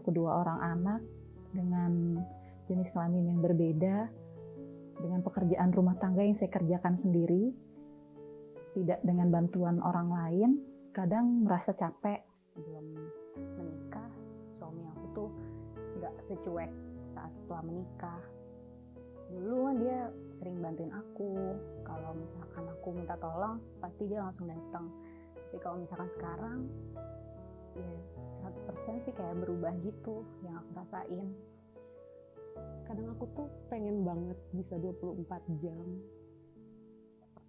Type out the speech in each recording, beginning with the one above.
kedua orang anak dengan jenis kelamin yang berbeda, dengan pekerjaan rumah tangga yang saya kerjakan sendiri, tidak dengan bantuan orang lain, kadang merasa capek. Belum menikah, suami aku tuh nggak secuek saat setelah menikah. Dulu dia sering bantuin aku, kalau misalkan aku minta tolong, pasti dia langsung datang. Tapi kalau misalkan sekarang, ya 100% sih kayak berubah gitu yang aku rasain. Kadang aku tuh pengen banget bisa 24 jam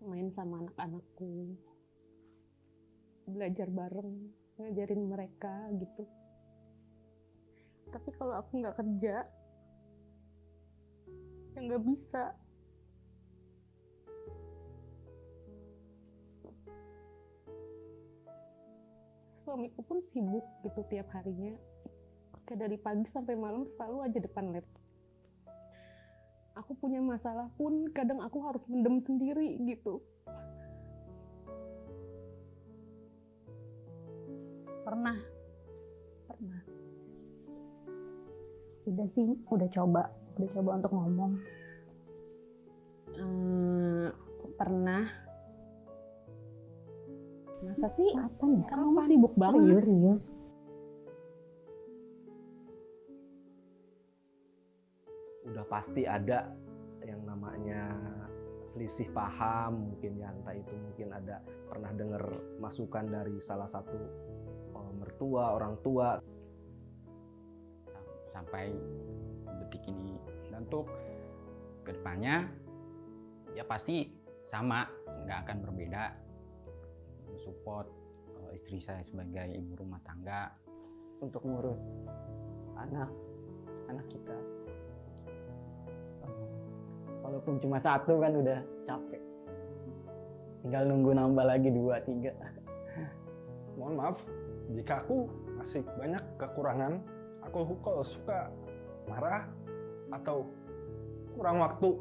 main sama anak-anakku, belajar bareng, ngajarin mereka gitu. Tapi kalau aku nggak kerja, ya nggak bisa. Suamiku pun sibuk gitu tiap harinya. Kayak dari pagi sampai malam selalu aja depan laptop. Aku punya masalah pun kadang aku harus mendem sendiri gitu. Pernah. Udah sih, udah coba untuk ngomong. Pernah. Masa sih? Kapan ya? Kamu sibuk banget. Serius. Udah pasti ada yang namanya selisih paham mungkin ya, entah itu mungkin ada pernah dengar masukan dari salah satu mertua, orang tua. Sampai detik ini, dan untuk kedepannya ya pasti sama, nggak akan berbeda. Support istri saya sebagai ibu rumah tangga untuk ngurus anak kita. Walaupun cuma satu kan udah capek, tinggal nunggu nambah lagi 2, 3. Mohon maaf jika aku masih banyak kekurangan. Aku kalau suka marah atau kurang waktu.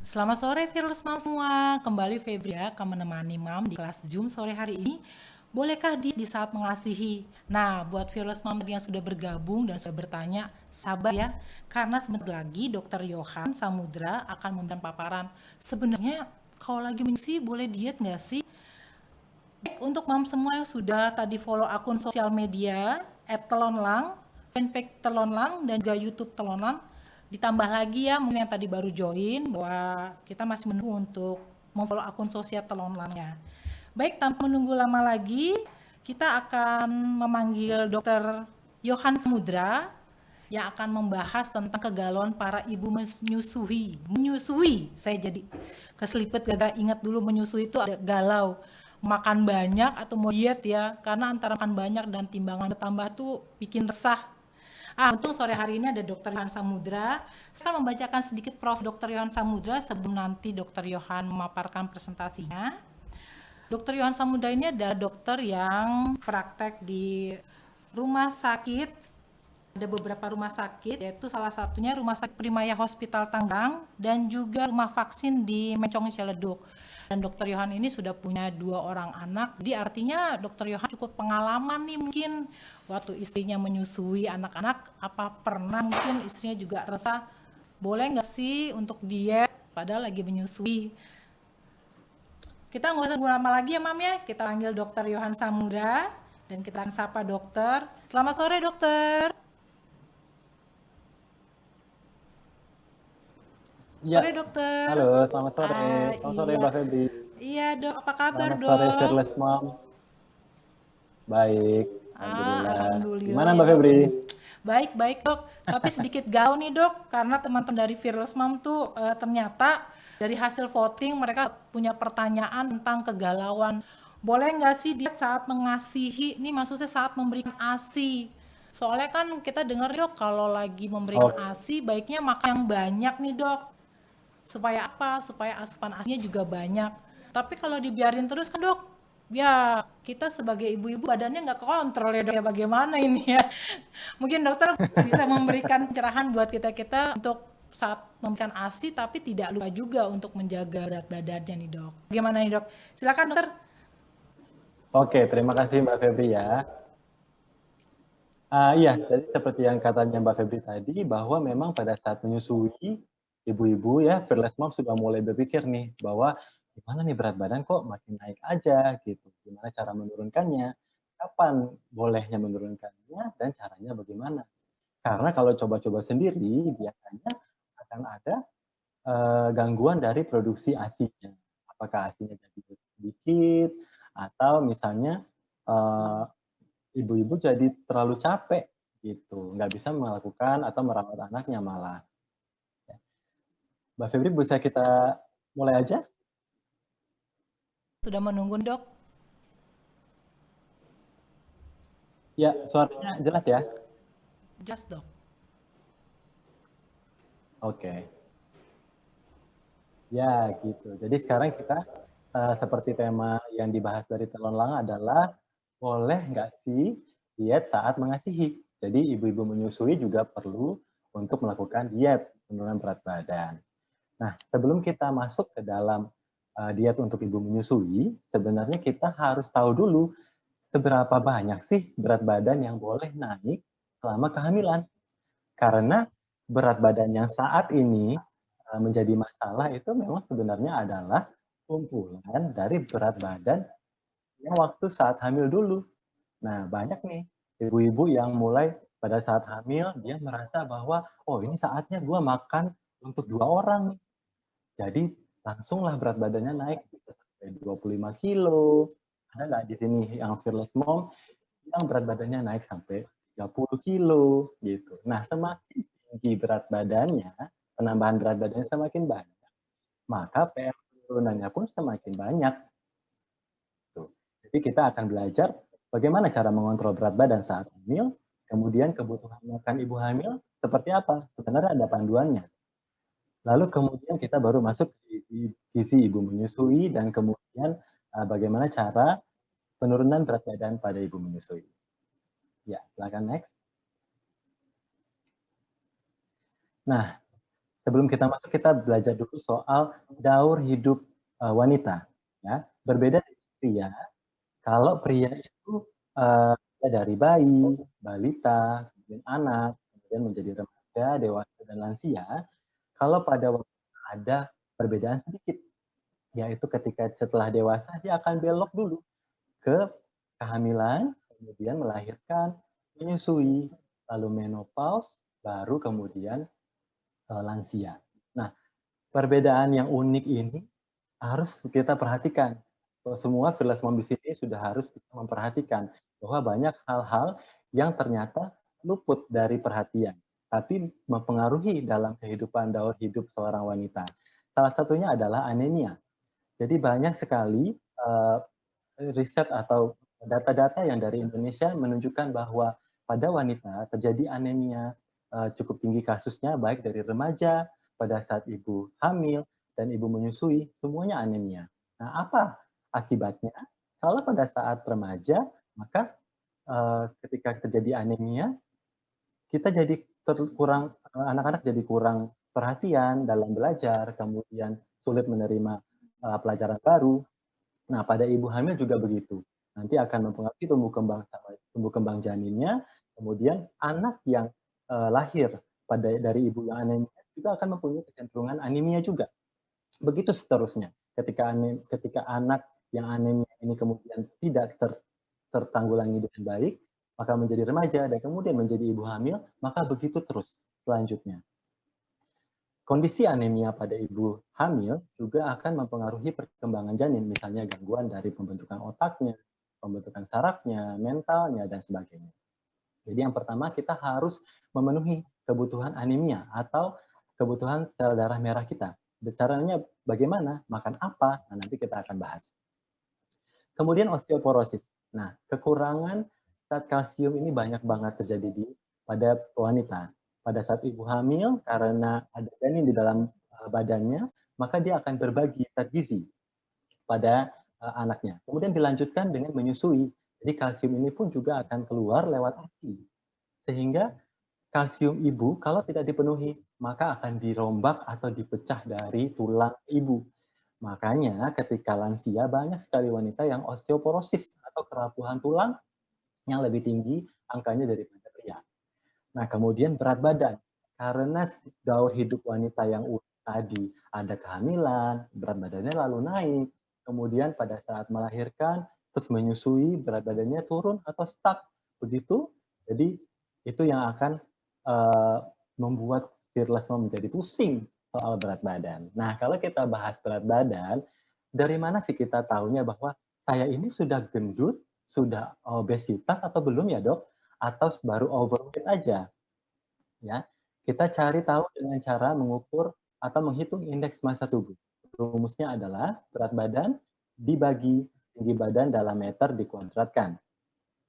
Selamat sore Fearless Mom semua. Kembali Febri akan menemani Mam di kelas Zoom sore hari ini. Bolehkah di saat mengasihi? Nah, buat Fearless Mom yang sudah bergabung dan sudah bertanya, sabar ya. Karena sebentar lagi Dr. Yohan Samudra akan memberikan paparan. Sebenarnya kalau lagi menyusui boleh diet nggak sih? Baik, untuk Mam semua yang sudah tadi follow akun sosial media @telonlang, fanpage Telonlang dan juga YouTube Telonlang, ditambah lagi ya mungkin yang tadi baru join bahwa kita masih menunggu untuk memfollow akun sosial Telonlangnya. Baik, tanpa menunggu lama lagi, kita akan memanggil Dr. Yohan Samudra yang akan membahas tentang kegalauan para ibu menyusui. Saya jadi keselipet gara ingat dulu menyusui itu ada galau, makan banyak atau mau diet ya, karena antara makan banyak dan timbangan bertambah tuh bikin resah. Untung sore hari ini ada Dr. Yohan Samudra. Saya akan membacakan sedikit Prof. Dr. Yohan Samudra sebelum nanti Dr. Yohan memaparkan presentasinya. Dr. Yohan Samudra ini adalah dokter yang praktek di rumah sakit. Ada beberapa rumah sakit, yaitu salah satunya Rumah Sakit Primaya Hospital Tangerang dan juga rumah vaksin di Mencong Ciledug. Dan Dr. Yohan ini sudah punya 2 orang anak, jadi artinya Dr. Yohan cukup pengalaman nih mungkin waktu istrinya menyusui anak-anak, apa pernah mungkin istrinya juga resah, boleh nggak sih untuk diet padahal lagi menyusui. Kita nggak usah lama lagi ya Mam ya, kita panggil Dr. Yohan Samudra dan kita akan sapa dokter. Selamat sore dokter. Ya. Sore dokter. Halo, selamat sore. Selamat sore Iya. Mbak Febri. Iya dok, apa kabar Selamat dok? sore Fearless Mom. Baik, alhamdulillah. Alhamdulillah. Gimana ya, Mbak Dok. Febri? Baik dok, tapi sedikit galau nih dok, karena teman-teman dari Fearless Mom tuh ternyata dari hasil voting mereka punya pertanyaan tentang kegalauan. Boleh nggak sih dia saat mengasihi, ini maksudnya saat memberikan ASI. Soalnya kan kita dengar dok, kalau lagi memberikan ASI baiknya makan yang banyak nih dok. Supaya apa? Supaya asupan ASINya juga banyak. Tapi kalau dibiarin terus kan dok, ya kita sebagai ibu-ibu badannya nggak kontrol ya dok ya, bagaimana ini ya. Mungkin dokter bisa memberikan pencerahan buat kita-kita untuk saat memberikan ASI tapi tidak lupa juga untuk menjaga berat badannya nih dok. Bagaimana nih dok? Silakan dokter. Oke, terima kasih Mbak Febri ya. Iya, jadi seperti yang katanya Mbak Febri tadi, bahwa memang pada saat menyusui, ibu-ibu ya, Fearless Mom sudah mulai berpikir nih, bahwa gimana nih berat badan kok makin naik aja gitu. Gimana cara menurunkannya, kapan bolehnya menurunkannya, dan caranya bagaimana. Karena kalau coba-coba sendiri, biasanya akan ada gangguan dari produksi ASI-nya. Apakah ASI-nya jadi sedikit, atau misalnya ibu-ibu jadi terlalu capek gitu, nggak bisa melakukan atau merawat anaknya malah. Mbak Febri, bisa kita mulai aja? Sudah menunggu dok? Ya, suaranya jelas ya? Jelas dok. Oke. Ya, gitu. Jadi sekarang kita seperti tema yang dibahas dari Telonlang adalah boleh nggak sih diet saat mengasihi? Jadi ibu-ibu menyusui juga perlu untuk melakukan diet penurunan berat badan. Nah, sebelum kita masuk ke dalam diet untuk ibu menyusui, sebenarnya kita harus tahu dulu seberapa banyak sih berat badan yang boleh naik selama kehamilan. Karena berat badan yang saat ini menjadi masalah itu memang sebenarnya adalah kumpulan dari berat badan yang waktu saat hamil dulu. Nah, banyak nih ibu-ibu yang mulai pada saat hamil, dia merasa bahwa, oh ini saatnya gue makan untuk 2 orang nih. Jadi langsunglah berat badannya naik bisa sampai 25 kilo. Ada nggak di sini yang Fearless Mom yang berat badannya naik sampai 30 kilo gitu. Nah, semakin tinggi berat badannya, penambahan berat badannya semakin banyak, maka PR penurunannya pun semakin banyak. Tuh. Jadi kita akan belajar bagaimana cara mengontrol berat badan saat hamil, kemudian kebutuhan makan ibu hamil seperti apa. Sebenarnya ada panduannya. Lalu kemudian kita baru masuk di gizi ibu menyusui dan kemudian bagaimana cara penurunan berat badan pada ibu menyusui. Ya, silakan next. Nah, Sebelum kita masuk, kita belajar dulu soal daur hidup wanita. Ya. Berbeda dengan pria, kalau pria itu dari bayi, balita, kemudian anak, kemudian menjadi remaja, dewasa, dan lansia, kalau pada waktu ada perbedaan sedikit, yaitu ketika setelah dewasa dia akan belok dulu ke kehamilan, kemudian melahirkan, menyusui, lalu menopause, baru kemudian lansia. Nah, perbedaan yang unik ini harus kita perhatikan. Semua Fearless Mom di sini sudah harus bisa memperhatikan bahwa banyak hal-hal yang ternyata luput dari perhatian, tapi mempengaruhi dalam kehidupan daur hidup seorang wanita. Salah satunya adalah anemia. Jadi banyak sekali riset atau data-data yang dari Indonesia menunjukkan bahwa pada wanita terjadi anemia cukup tinggi kasusnya, baik dari remaja, pada saat ibu hamil, dan ibu menyusui, semuanya anemia. Nah, apa akibatnya? Kalau pada saat remaja, maka ketika terjadi anemia, kita jadi kurang, anak-anak jadi kurang perhatian dalam belajar, kemudian sulit menerima pelajaran baru. Nah, pada ibu hamil juga begitu. Nanti akan mempengaruhi tumbuh kembang janinnya, kemudian anak yang lahir dari ibu yang anemia juga akan mempunyai kecenderungan anemia juga. Begitu seterusnya. Ketika anak yang anemia ini kemudian tidak tertanggulangi dengan baik, maka menjadi remaja dan kemudian menjadi ibu hamil, maka begitu terus selanjutnya. Kondisi anemia pada ibu hamil juga akan mempengaruhi perkembangan janin, misalnya gangguan dari pembentukan otaknya, pembentukan sarafnya, mentalnya, dan sebagainya. Jadi yang pertama kita harus memenuhi kebutuhan anemia atau kebutuhan sel darah merah kita. Caranya bagaimana? Makan apa? Nah, nanti kita akan bahas. Kemudian osteoporosis. Nah, kekurangan zat kalsium ini banyak banget terjadi pada wanita. Pada saat ibu hamil, karena ada janin di dalam badannya, maka dia akan berbagi zat gizi pada anaknya. Kemudian dilanjutkan dengan menyusui. Jadi kalsium ini pun juga akan keluar lewat ASI. Sehingga kalsium ibu kalau tidak dipenuhi, maka akan dirombak atau dipecah dari tulang ibu. Makanya ketika lansia banyak sekali wanita yang osteoporosis atau kerapuhan tulang yang lebih tinggi angkanya daripada pria. Nah, kemudian berat badan. Karena daur hidup wanita yang tadi ada kehamilan, berat badannya lalu naik. Kemudian pada saat melahirkan, terus menyusui, berat badannya turun atau stuck. Begitu, jadi itu yang akan membuat Fearless Mom menjadi pusing soal berat badan. Nah, kalau kita bahas berat badan, dari mana sih kita tahunya bahwa saya ini sudah gendut, sudah obesitas atau belum ya dok? Atau baru overweight aja? Ya, kita cari tahu dengan cara mengukur atau menghitung indeks massa tubuh. Rumusnya adalah berat badan dibagi tinggi badan dalam meter dikuadratkan.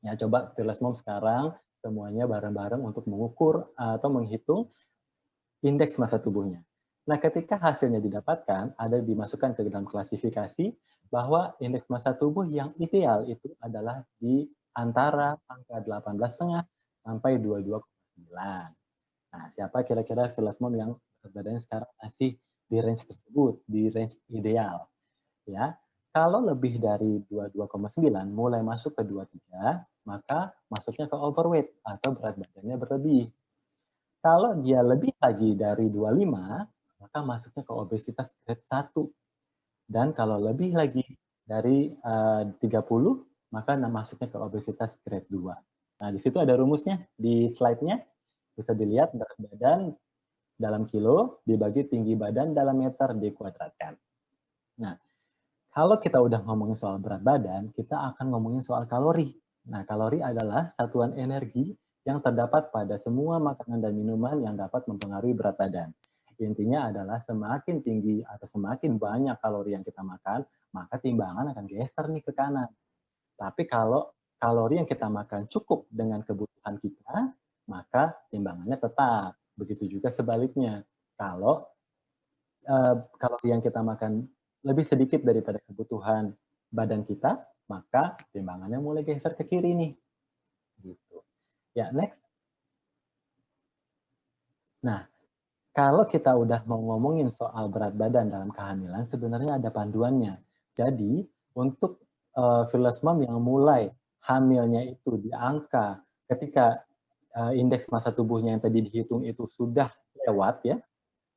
Ya, coba Fearless Mom sekarang semuanya bareng-bareng untuk mengukur atau menghitung indeks massa tubuhnya. Nah, ketika hasilnya didapatkan, ada dimasukkan ke dalam klasifikasi bahwa indeks massa tubuh yang ideal itu adalah di antara angka 18,5 sampai 22,9. Nah, siapa kira-kira Fearless Mom yang badannya sekarang masih di range tersebut, di range ideal? Ya, kalau lebih dari 22,9 mulai masuk ke 23, maka masuknya ke overweight atau berat badannya berlebih. Kalau dia lebih lagi dari 25, maka masuknya ke obesitas grade 1. Dan kalau lebih lagi dari 30, maka masuknya ke obesitas grade 2. Nah, di situ ada rumusnya di slide-nya. Bisa dilihat berat badan dalam kilo dibagi tinggi badan dalam meter dikuadratkan. Nah, kalau kita udah ngomongin soal berat badan, kita akan ngomongin soal kalori. Nah, kalori adalah satuan energi yang terdapat pada semua makanan dan minuman yang dapat mempengaruhi berat badan. Intinya adalah semakin tinggi atau semakin banyak kalori yang kita makan, maka timbangan akan geser nih ke kanan. Tapi kalau kalori yang kita makan cukup dengan kebutuhan kita, maka timbangannya tetap. Begitu juga sebaliknya. Kalau kalori yang kita makan lebih sedikit daripada kebutuhan badan kita, maka timbangannya mulai geser ke kiri nih. Gitu. Ya, next. Nah, Kalau kita udah mau ngomongin soal berat badan dalam kehamilan, sebenarnya ada panduannya. Jadi, untuk fearless mom yang mulai hamilnya itu di angka ketika indeks massa tubuhnya yang tadi dihitung itu sudah lewat ya,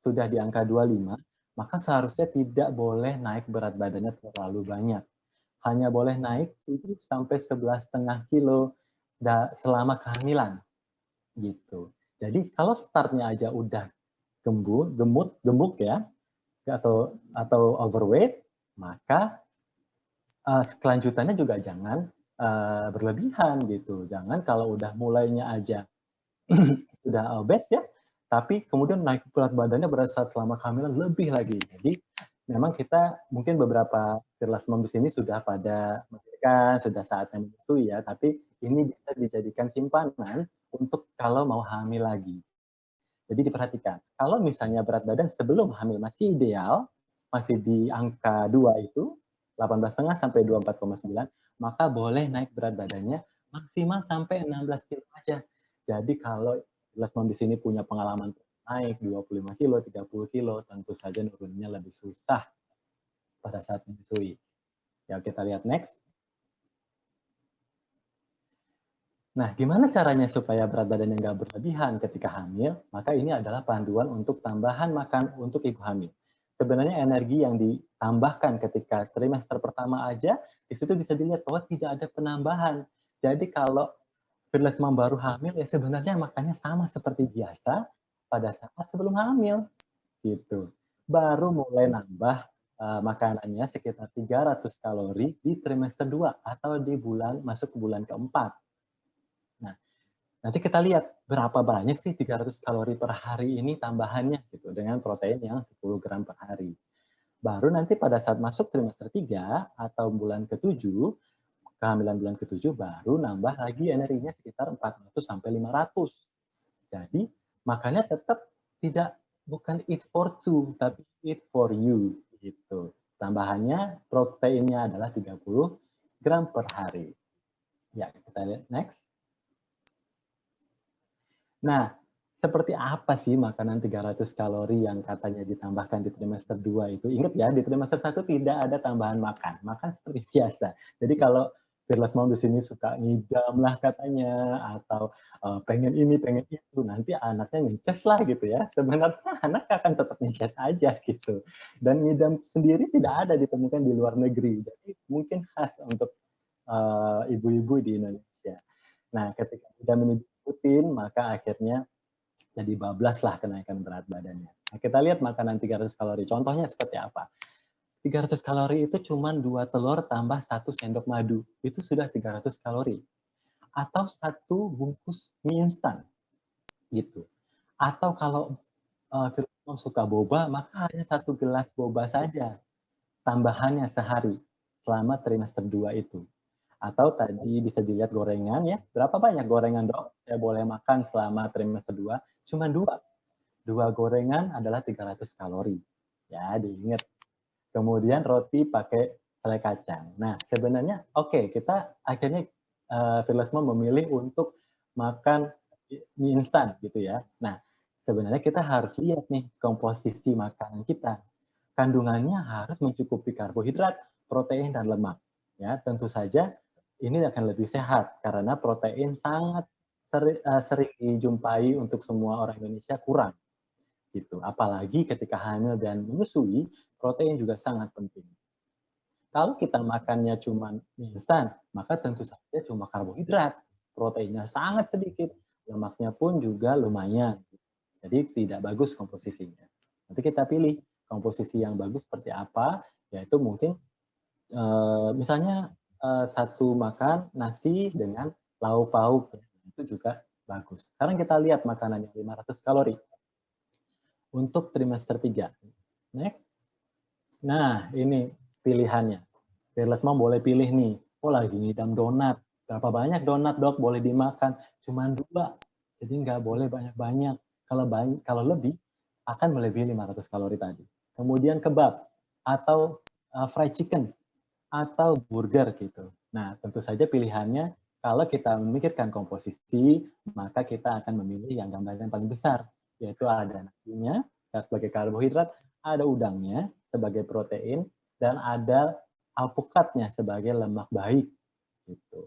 sudah di angka 25, maka seharusnya tidak boleh naik berat badannya terlalu banyak. Hanya boleh naik 7 sampai 11,5 kilo selama kehamilan gitu. Jadi kalau startnya aja udah gemuk ya, atau overweight, maka kelanjutannya juga jangan berlebihan gitu. Jangan kalau udah mulainya aja sudah obes ya, tapi kemudian naik berat badannya pada saat selama kehamilan lebih lagi. Jadi memang kita mungkin beberapa fearless mom di sini sudah pada melahirkan, sudah saatnya menyusui ya, tapi ini bisa dijadikan simpanan untuk kalau mau hamil lagi. Jadi diperhatikan, kalau misalnya berat badan sebelum hamil masih ideal, masih di angka 2 itu, 18,5 sampai 24,9, maka boleh naik berat badannya maksimal sampai 16 kilo aja. Jadi kalau fearless mom di sini punya pengalaman naik 25 kilo, 30 kilo, tentu saja nurunnya lebih susah pada saat menyusui. Ya, kita lihat next. Nah, gimana caranya supaya berat badannya nggak berlebihan ketika hamil? Maka ini adalah panduan untuk tambahan makan untuk ibu hamil. Sebenarnya energi yang ditambahkan ketika trimester pertama aja, di situ bisa dilihat bahwa tidak ada penambahan. Jadi kalau fearless mom baru hamil, ya sebenarnya makannya sama seperti biasa pada saat sebelum hamil. Gitu. Baru mulai nambah makanannya sekitar 300 kalori di trimester 2 atau di masuk ke bulan keempat. Nah, nanti kita lihat berapa banyak sih 300 kalori per hari ini tambahannya gitu dengan protein yang 10 gram per hari. Baru nanti pada saat masuk trimester 3 atau bulan ke-7, kehamilan bulan ke-7 baru nambah lagi energinya sekitar 400 sampai 500. Jadi, makanya tetap bukan eat for two, tapi eat for you gitu. Tambahannya proteinnya adalah 30 gram per hari. Ya, kita lihat next. Nah, seperti apa sih makanan 300 kalori yang katanya ditambahkan di trimester 2 itu? Ingat ya, di trimester 1 tidak ada tambahan makan. Makan seperti biasa. Jadi kalau fearless mom di sini suka ngidam lah katanya, atau pengen ini, pengen itu, nanti anaknya ngeces lah gitu ya. Sebenarnya anak akan tetap ngeces aja gitu. Dan ngidam sendiri tidak ada ditemukan di luar negeri. Jadi mungkin khas untuk ibu-ibu di Indonesia. Nah, ketika tidak mengikutin, maka akhirnya jadi bablas lah kenaikan berat badannya. Nah, kita lihat makanan 300 kalori. Contohnya seperti apa? 300 kalori itu cuma 2 telur tambah 1 sendok madu. Itu sudah 300 kalori. Atau 1 bungkus mie instan. Gitu. Atau kalau kita suka boba, maka hanya 1 gelas boba saja. Tambahannya sehari selama trimester 2 itu. Atau tadi bisa dilihat gorengan ya. Berapa banyak gorengan dok? Saya boleh makan selama trimester 2? Cuma 2. 2 gorengan adalah 300 kalori. Ya, diingat. Kemudian roti pakai selai kacang. Nah, sebenarnya oke, kita akhirnya fearless mom memilih untuk makan mie instan gitu ya. Nah, sebenarnya kita harus lihat nih komposisi makanan kita. Kandungannya harus mencukupi karbohidrat, protein, dan lemak. Ya, tentu saja ini akan lebih sehat karena protein sangat sering dijumpai untuk semua orang Indonesia kurang. Gitu. Apalagi ketika hamil dan menyusui, protein juga sangat penting. Kalau kita makannya cuma mie instan, maka tentu saja cuma karbohidrat. Proteinnya sangat sedikit, lemaknya pun juga lumayan. Jadi tidak bagus komposisinya. Nanti kita pilih komposisi yang bagus seperti apa, yaitu mungkin misalnya satu makan nasi dengan lauk pauk, itu juga bagus. Sekarang kita lihat makanan yang 500 kalori untuk trimester 3. Next. Nah, ini pilihannya. Fearless mom boleh pilih nih. Oh, lagi ngidam donat. Berapa banyak donat, dok? Boleh dimakan? Cuma 2. Jadi nggak boleh banyak-banyak. Kalau lebih, akan melebihi 500 kalori tadi. Kemudian kebab atau fried chicken atau burger gitu. Nah, tentu saja pilihannya kalau kita memikirkan komposisi, maka kita akan memilih yang gambarnya paling besar, yaitu ada nasinya sebagai karbohidrat, ada udangnya sebagai protein, dan ada alpukatnya sebagai lemak baik. Gitu.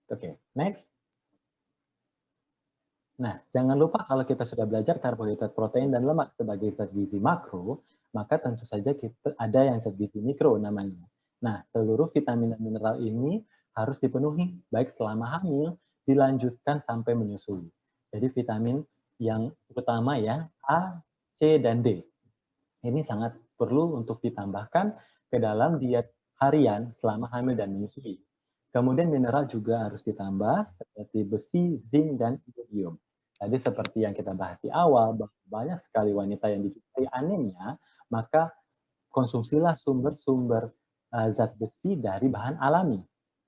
Oke, next. Nah, jangan lupa kalau kita sudah belajar karbohidrat, protein, dan lemak sebagai zat gizi makro, maka tentu saja kita ada yang zat gizi mikro namanya. Nah, seluruh vitamin dan mineral ini harus dipenuhi, baik selama hamil, dilanjutkan sampai menyusui. Jadi vitamin yang utama ya, A, C, dan D. Ini sangat perlu untuk ditambahkan ke dalam diet harian selama hamil dan menyusui. Kemudian mineral juga harus ditambah seperti besi, zinc, dan iodium. Tadi seperti yang kita bahas di awal, banyak sekali wanita yang dijumpai anemia, maka konsumsilah sumber-sumber zat besi dari bahan alami,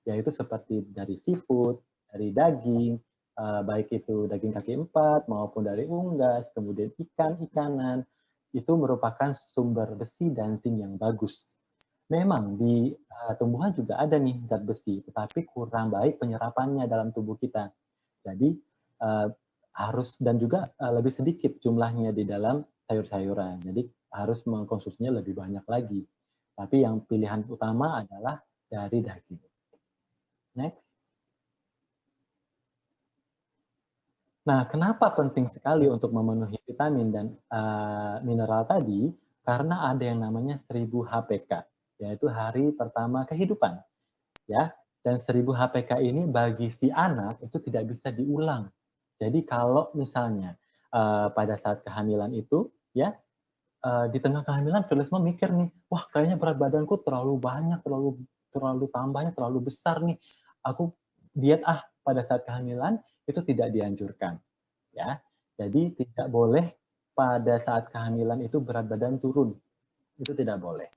yaitu seperti dari seafood, dari daging, baik itu daging kaki 4 maupun dari unggas, kemudian ikan-ikanan, itu merupakan sumber besi dan zinc yang bagus. Memang di tumbuhan juga ada nih zat besi, tetapi kurang baik penyerapannya dalam tubuh kita. Jadi harus, dan juga lebih sedikit jumlahnya di dalam sayur-sayuran. Jadi harus mengkonsumsinya lebih banyak lagi. Tapi yang pilihan utama adalah dari daging. Next. Nah, kenapa penting sekali untuk memenuhi vitamin dan mineral tadi? Karena ada yang namanya 1000 HPK, yaitu hari pertama kehidupan. Ya, dan 1000 HPK ini bagi si anak itu tidak bisa diulang. Jadi kalau misalnya pada saat kehamilan itu, ya di tengah kehamilan Felisma mikir nih, wah kayaknya berat badanku terlalu banyak, terlalu tambahnya terlalu besar nih. Aku diet pada saat kehamilan itu tidak dianjurkan, ya. Jadi tidak boleh pada saat kehamilan itu berat badan turun, itu tidak boleh.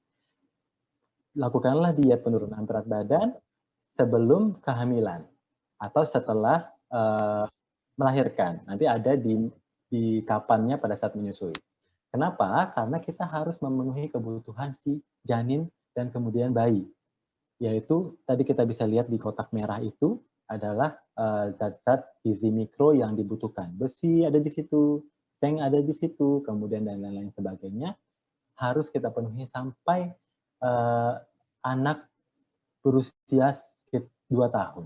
Lakukanlah diet penurunan berat badan sebelum kehamilan atau setelah melahirkan. Nanti ada di kapannya pada saat menyusui. Kenapa? Karena kita harus memenuhi kebutuhan si janin dan kemudian bayi. Yaitu tadi kita bisa lihat di kotak merah itu adalah zat-zat gizi mikro yang dibutuhkan. Besi ada di situ, zinc ada di situ, kemudian dan lain-lain sebagainya. Harus kita penuhi sampai anak berusia 2 tahun.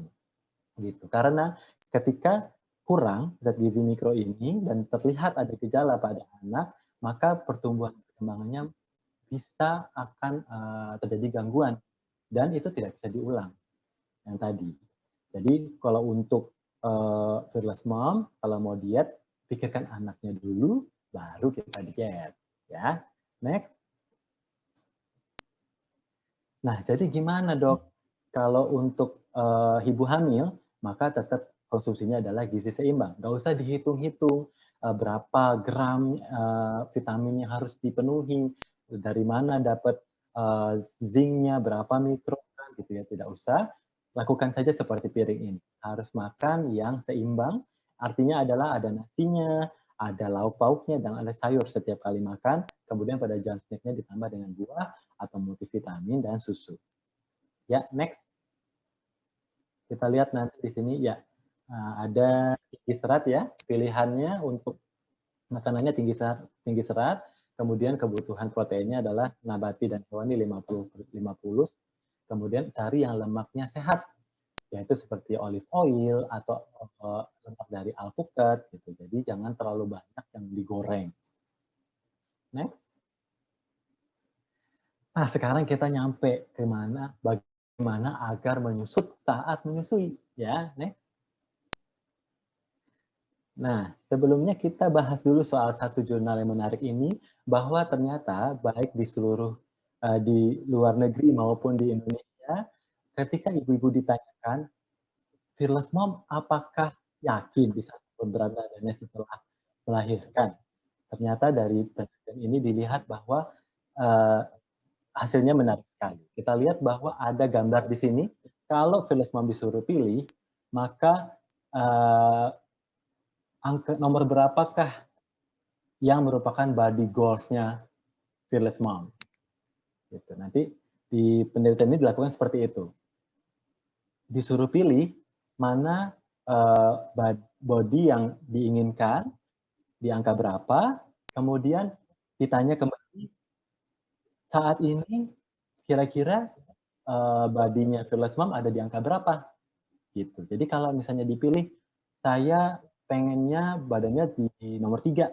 Gitu. Karena ketika kurang zat gizi mikro ini dan terlihat ada gejala pada anak, maka pertumbuhan perkembangannya bisa akan terjadi gangguan dan itu tidak bisa diulang yang tadi. Jadi kalau untuk fearless mom, kalau mau diet, pikirkan anaknya dulu, baru kita diet. Ya, next. Nah, jadi gimana dok? Kalau untuk ibu hamil, maka tetap konsumsinya adalah gizi seimbang. Nggak usah dihitung-hitung berapa gram vitamin yang harus dipenuhi, dari mana dapat zincnya, berapa mikrogram, gitu ya. Tidak usah. Lakukan saja seperti piring ini. Harus makan yang seimbang. Artinya adalah ada nasinya, ada lauk pauknya, dan ada sayur setiap kali makan. Kemudian pada jam snacknya ditambah dengan buah atau multivitamin dan susu. Ya, next. Kita lihat nanti di sini ya, ada tinggi serat ya, pilihannya untuk makanannya tinggi serat, kemudian kebutuhan proteinnya adalah nabati dan hewani 50-50, kemudian cari yang lemaknya sehat, yaitu seperti olive oil atau lemak dari alpukat, gitu. Jadi jangan terlalu banyak yang digoreng. Next. Nah, sekarang kita nyampe ke mana, bagaimana agar menyusut saat menyusui, ya, next. Nah, sebelumnya kita bahas dulu soal satu jurnal yang menarik ini, bahwa ternyata baik di seluruh di luar negeri maupun di Indonesia, ketika ibu-ibu ditanyakan, fearless mom, apakah yakin bisa turun berat badannya setelah melahirkan? Ternyata dari penelitian ini dilihat bahwa hasilnya menarik sekali. Kita lihat bahwa ada gambar di sini. Kalau fearless mom disuruh pilih, maka angka nomor berapakah yang merupakan body goals-nya fearless mom? Gitu. Nanti di penelitian ini dilakukan seperti itu. Disuruh pilih mana body yang diinginkan di angka berapa, kemudian ditanya kembali, saat ini kira-kira bodinya Fearless Mom ada di angka berapa? Gitu. Jadi kalau misalnya dipilih, saya pengennya badannya di nomor 3,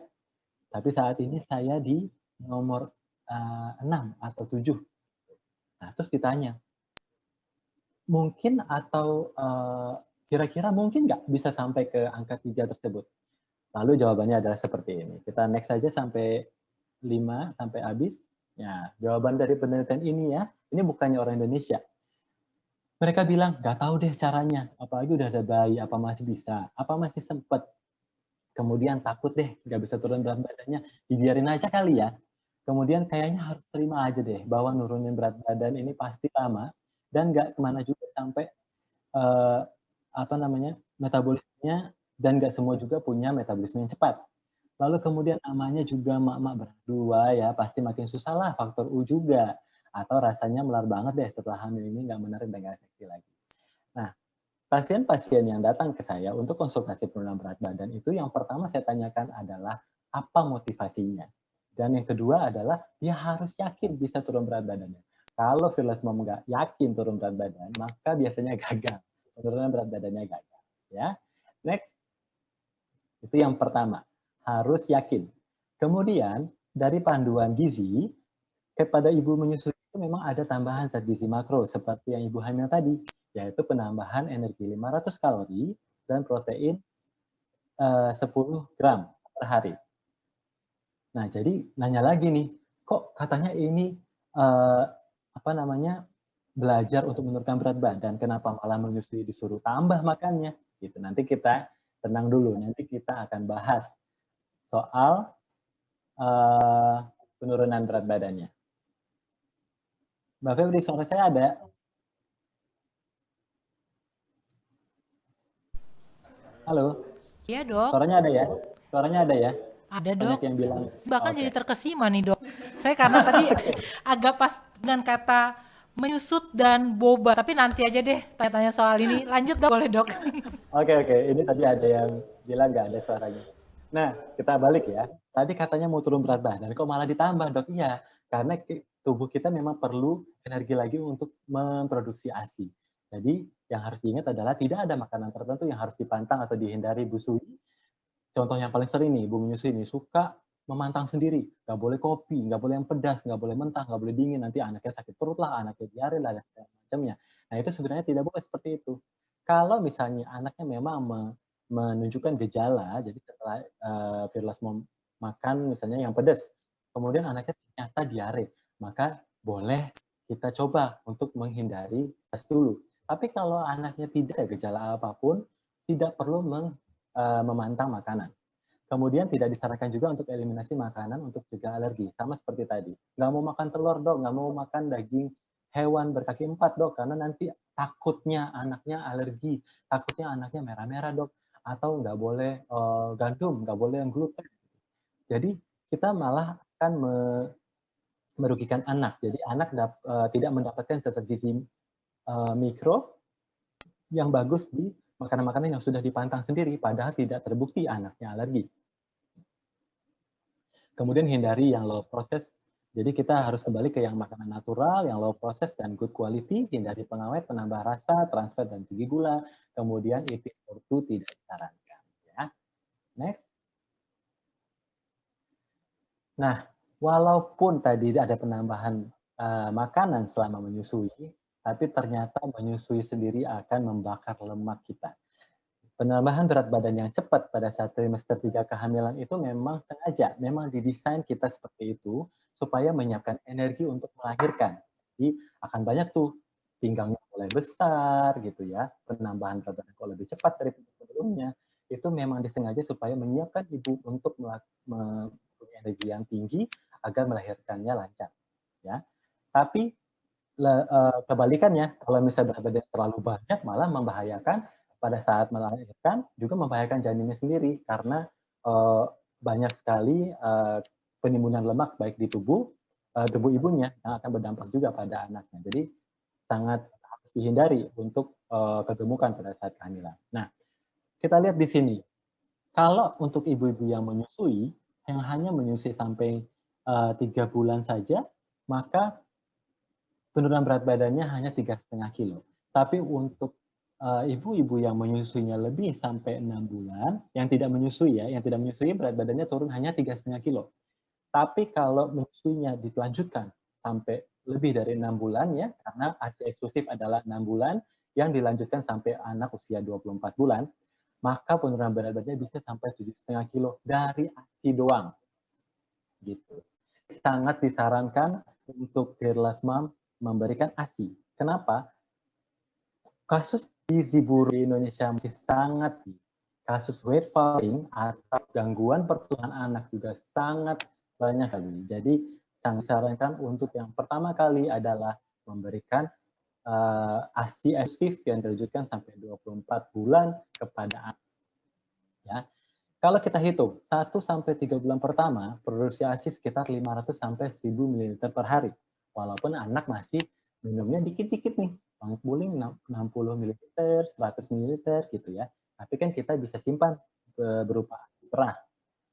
tapi saat ini saya di nomor 6 atau 7. Nah, terus ditanya, mungkin atau kira-kira mungkin nggak bisa sampai ke angka 3 tersebut? Lalu jawabannya adalah seperti ini. Kita next saja sampai 5, sampai habis. Ya, jawaban dari penelitian ini ya, ini bukannya orang Indonesia. Mereka bilang, nggak tahu deh caranya, apalagi udah ada bayi, apa masih bisa, apa masih sempet. Kemudian takut deh, nggak bisa turun berat badannya, dibiarin aja kali ya. Kemudian kayaknya harus terima aja deh, bahwa nurunin berat badan ini pasti lama, dan nggak kemana juga sampai metabolismenya, dan nggak semua juga punya metabolisme yang cepat. Lalu kemudian namanya juga mak-mak berdua ya, pasti makin susah lah, faktor U juga. Atau rasanya melar banget deh setelah hamil ini nggak menarik dan nggak seksi lagi. Nah, pasien-pasien yang datang ke saya untuk konsultasi penurunan berat badan itu yang pertama saya tanyakan adalah apa motivasinya. Dan yang kedua adalah dia harus yakin bisa turun berat badannya. Kalau Fearless Mom nggak yakin turun berat badan, maka biasanya gagal. Penurunan berat badannya gagal. Ya, next. Itu yang pertama, harus yakin. Kemudian dari panduan gizi, kepada ibu menyusui itu memang ada tambahan zat gizi makro seperti yang ibu hamil tadi, yaitu penambahan energi 500 kalori dan protein 10 gram per hari. Nah, jadi nanya lagi nih, kok katanya ini belajar untuk menurunkan berat badan, kenapa malah menyusui disuruh tambah makannya? Gitu. Nanti kita tenang dulu, nanti kita akan bahas soal penurunan berat badannya. Mbak Febri, suara saya ada? Halo? Iya dok. Suaranya ada ya? Suaranya ada ya? Ada Banyak dok. yang bilang. Bahkan Oke. jadi terkesima nih dok. Saya karena tadi agak pas dengan kata menyusut dan boba. Tapi nanti aja deh tanya-tanya soal ini. Lanjut dok, boleh dok. Oke. Ini tadi ada yang bilang nggak ada suaranya. Nah, kita balik ya. Tadi katanya mau turun berat badan, kok malah ditambah dok? Iya, karena tubuh kita memang perlu energi lagi untuk memproduksi ASI. Jadi yang harus diingat adalah tidak ada makanan tertentu yang harus dipantang atau dihindari Bu Sui. Contoh yang paling sering nih, ibu menyusui nih, suka memantang sendiri. Nggak boleh kopi, nggak boleh yang pedas, nggak boleh mentah, nggak boleh dingin. Nanti anaknya sakit perut lah, anaknya diare lah, dan segala macamnya. Nah, itu sebenarnya tidak boleh seperti itu. Kalau misalnya anaknya memang menunjukkan gejala, jadi setelah Fearless Mom makan misalnya yang pedas, kemudian anaknya ternyata diare, maka boleh kita coba untuk menghindari tes dulu. Tapi kalau anaknya tidak ada gejala apapun, tidak perlu memantang makanan. Kemudian tidak disarankan juga untuk eliminasi makanan untuk cegah alergi. Sama seperti tadi. Nggak mau makan telur dok, nggak mau makan daging hewan berkaki 4 dok, karena nanti takutnya anaknya alergi, takutnya anaknya merah-merah dok, atau nggak boleh gandum, nggak boleh yang gluten. Jadi kita malah akan merugikan anak. Jadi anak tidak mendapatkan zat gizi mikro yang bagus di makanan-makanan yang sudah dipantang sendiri, padahal tidak terbukti anaknya alergi. Kemudian hindari yang low process. Jadi kita harus kembali ke yang makanan natural, yang low process dan good quality, hindari pengawet, penambah rasa, trans fat dan tinggi gula. Kemudian eating for two tidak disarankan. Ya. Next. Nah, walaupun tadi ada penambahan makanan selama menyusui, tapi ternyata menyusui sendiri akan membakar lemak kita. Penambahan berat badan yang cepat pada saat trimester 3 kehamilan itu memang sengaja, memang didesain kita seperti itu supaya menyiapkan energi untuk melahirkan. Jadi akan banyak tuh pinggangnya mulai besar gitu ya, penambahan berat badan kalau lebih cepat dari sebelumnya. Itu memang disengaja supaya menyiapkan ibu untuk mempunyai energi yang tinggi agar melahirkannya lancar. Ya, tapi kebalikannya, kalau misalnya berat badan terlalu banyak malah membahayakan pada saat melahirkan, juga membahayakan janinnya sendiri karena banyak sekali penimbunan lemak baik di tubuh ibunya yang akan berdampak juga pada anaknya. Jadi sangat harus dihindari untuk kegemukan pada saat kehamilan. Nah, kita lihat di sini. Kalau untuk ibu-ibu yang menyusui, yang hanya menyusui sampai 3 bulan saja, maka penurunan berat badannya hanya 3,5 kilo. Tapi untuk ibu-ibu yang menyusuinya lebih sampai 6 bulan, yang tidak menyusui ya, yang tidak menyusui berat badannya turun hanya 3,5 kilo. Tapi kalau menyusuinya dilanjutkan sampai lebih dari 6 bulan ya, karena ASI eksklusif adalah 6 bulan, yang dilanjutkan sampai anak usia 24 bulan, maka penurunan berat badannya bisa sampai 7,5 kilo dari ASI doang. Gitu. Sangat disarankan untuk fearless mom memberikan ASI. Kenapa? Kasus gizi buruk di Indonesia masih sangat tinggi. Kasus weight falling atau gangguan pertumbuhan anak juga sangat banyak kali. Jadi sangat disarankan untuk yang pertama kali adalah memberikan ASI eksklusif yang dilanjutkan sampai 24 bulan kepada anak. Ya. Kalau kita hitung 1 sampai 3 bulan pertama, produksi ASI sekitar 500 sampai 1000 ml per hari. Walaupun anak masih minumnya dikit-dikit nih, banyak bullying 60 ml, 100 ml gitu ya. Tapi kan kita bisa simpan berupa perah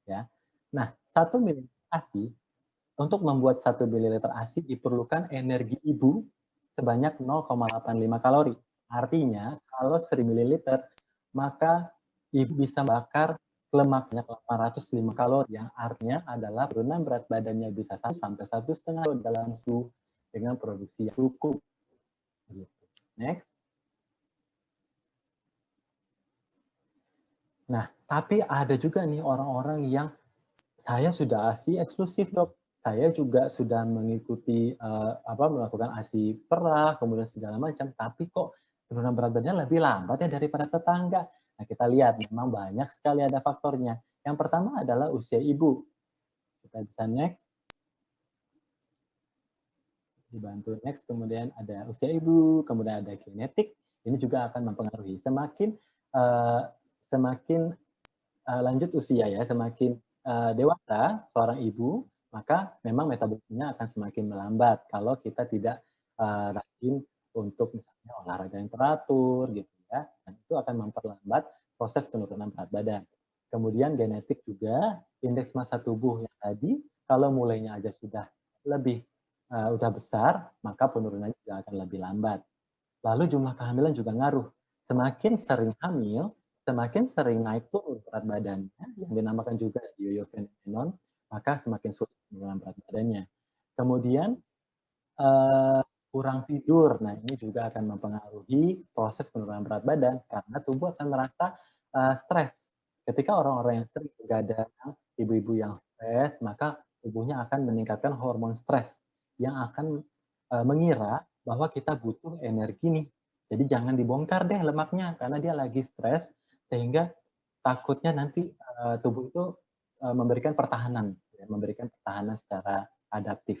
ya. Nah, 1 ml ASI, untuk membuat 1 ml ASI diperlukan energi ibu sebanyak 0,85 kalori. Artinya kalau 1000 ml maka ibu bisa bakar lemak sebanyak 805 kalori, yang artinya adalah penurunan berat badannya bisa 1 sampai 1,5 kilo dalam seminggu dengan produksi yang cukup. Next. Nah, tapi ada juga nih orang-orang yang saya sudah ASI eksklusif dok, saya juga sudah mengikuti melakukan ASI perah, kemudian segala macam, tapi kok penurunan berat badannya lebih lambat ya daripada tetangga. Nah, kita lihat memang banyak sekali ada faktornya. Yang pertama adalah usia ibu. Kita bisa next. Dibantu next, kemudian ada usia ibu, kemudian ada genetik. Ini juga akan mempengaruhi. Semakin lanjut usia ya, semakin dewasa seorang ibu, maka memang metabolismenya akan semakin melambat kalau kita tidak rajin untuk misalnya olahraga yang teratur gitu ya. Dan itu akan memperlambat proses penurunan berat badan. Kemudian genetik juga, indeks massa tubuh yang tadi kalau mulainya aja sudah lebih udah besar, maka penurunannya juga akan lebih lambat. Lalu jumlah kehamilan juga ngaruh. Semakin sering hamil, semakin sering naik turun berat badannya, yang dinamakan juga yo-yo phenomenon, maka semakin sulit penurunan berat badannya. Kemudian kurang tidur, nah ini juga akan mempengaruhi proses penurunan berat badan karena tubuh akan merasa stres. Ketika orang-orang yang sering begadang, ibu-ibu yang stres, maka tubuhnya akan meningkatkan hormon stres yang akan mengira bahwa kita butuh energi nih. Jadi jangan dibongkar deh lemaknya karena dia lagi stres, sehingga takutnya nanti tubuh itu memberikan pertahanan, memberikan pertahanan secara adaptif.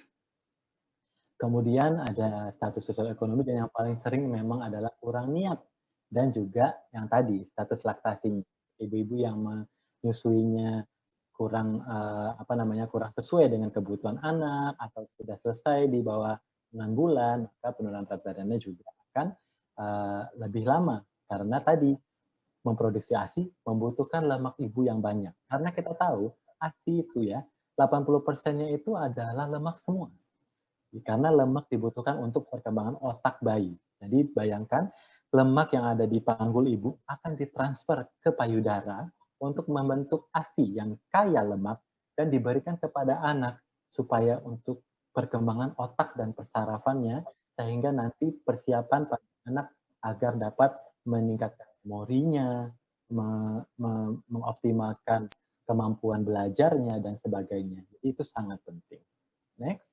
Kemudian ada status sosial ekonomi, dan yang paling sering memang adalah kurang niat, dan juga yang tadi status laktasi. Ibu-ibu yang menyusuinya kurang kurang sesuai dengan kebutuhan anak atau sudah selesai di bawah 6 bulan, maka penurunan berat badannya juga akan lebih lama karena tadi memproduksi ASI membutuhkan lemak ibu yang banyak. Karena kita tahu ASI itu ya 80%-nya itu adalah lemak semua. Karena lemak dibutuhkan untuk perkembangan otak bayi. Jadi bayangkan lemak yang ada di panggul ibu akan ditransfer ke payudara untuk membentuk ASI yang kaya lemak dan diberikan kepada anak supaya untuk perkembangan otak dan persarafannya, sehingga nanti persiapan pada anak agar dapat meningkatkan memorinya, mengoptimalkan kemampuan belajarnya dan sebagainya. Jadi itu sangat penting. Next.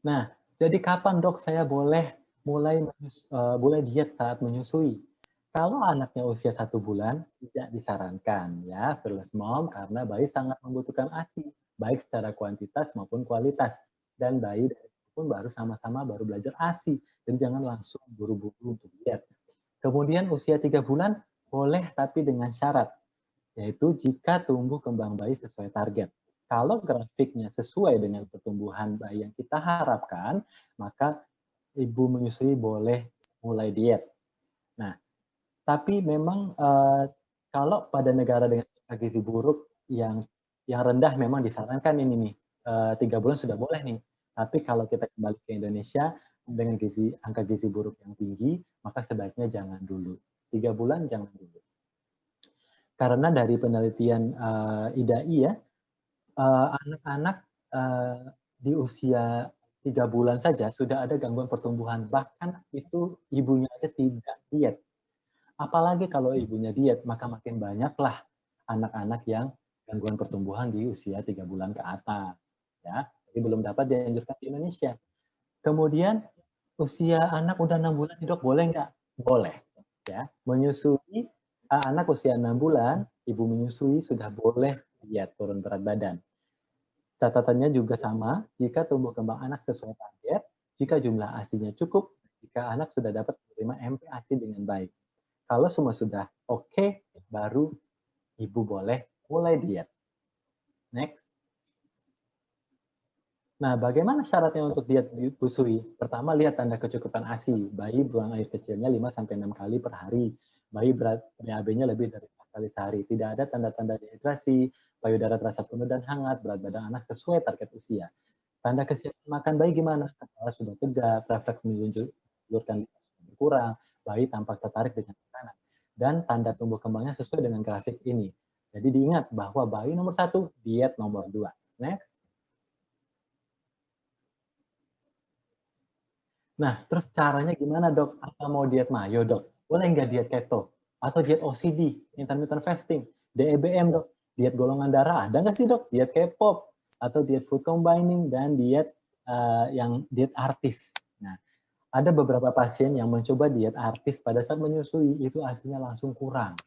Nah, jadi kapan dok saya boleh mulai diet saat menyusui? Kalau anaknya usia 1 bulan, tidak disarankan ya fearless mom, karena bayi sangat membutuhkan ASI, baik secara kuantitas maupun kualitas. Dan bayi pun baru sama-sama baru belajar ASI, jadi jangan langsung buru-buru untuk diet. Kemudian usia 3 bulan boleh, tapi dengan syarat, yaitu jika tumbuh kembang bayi sesuai target. Kalau grafiknya sesuai dengan pertumbuhan bayi yang kita harapkan, maka ibu menyusui boleh mulai diet. Nah, Tapi memang kalau pada negara dengan gizi buruk yang rendah memang disarankan ini nih 3 bulan sudah boleh nih. Tapi kalau kita kembali ke Indonesia dengan angka gizi buruk yang tinggi, maka sebaiknya jangan dulu. 3 bulan jangan dulu. Karena dari penelitian IDAI ya, anak-anak di usia 3 bulan saja sudah ada gangguan pertumbuhan. Bahkan itu ibunya aja tidak diet. Apalagi kalau ibunya diet, maka makin banyaklah anak-anak yang gangguan pertumbuhan di usia 3 bulan ke atas. Ya, jadi belum dapat dianjurkan di Indonesia. Kemudian usia anak udah 6 bulan, dok boleh nggak? Boleh. Ya, menyusui anak usia 6 bulan, ibu menyusui sudah boleh diet turun berat badan. Catatannya juga sama, jika tumbuh kembang anak sesuai target, jika jumlah ASI-nya cukup, jika anak sudah dapat menerima MPASI dengan baik. Kalau semua sudah oke, baru ibu boleh mulai diet. Next. Nah, bagaimana syaratnya untuk diet busui? Pertama, lihat tanda kecukupan ASI. Bayi buang air kecilnya 5-6 kali per hari. Bayi berat BAB-nya lebih dari 4 kali sehari. Tidak ada tanda-tanda dehidrasi, payudara terasa penuh dan hangat, berat badan anak sesuai target usia. Tanda kesiapan makan bayi gimana? Kepala sudah tegak, refleks menjulurkan lidah berkurang, bayi tampak tertarik dengan makanan. Dan tanda tumbuh kembangnya sesuai dengan grafik ini. Jadi diingat bahwa bayi nomor 1, diet nomor 2. Next. Nah, terus caranya gimana dok? Apa mau diet mayo dok? Boleh nggak diet keto? Atau diet OCD, intermittent fasting, DEBM dok? Diet golongan darah ada nggak sih dok? Diet K-pop atau diet food combining dan diet yang diet artis. Nah, ada beberapa pasien yang mencoba diet artis pada saat menyusui itu hasilnya langsung kurang,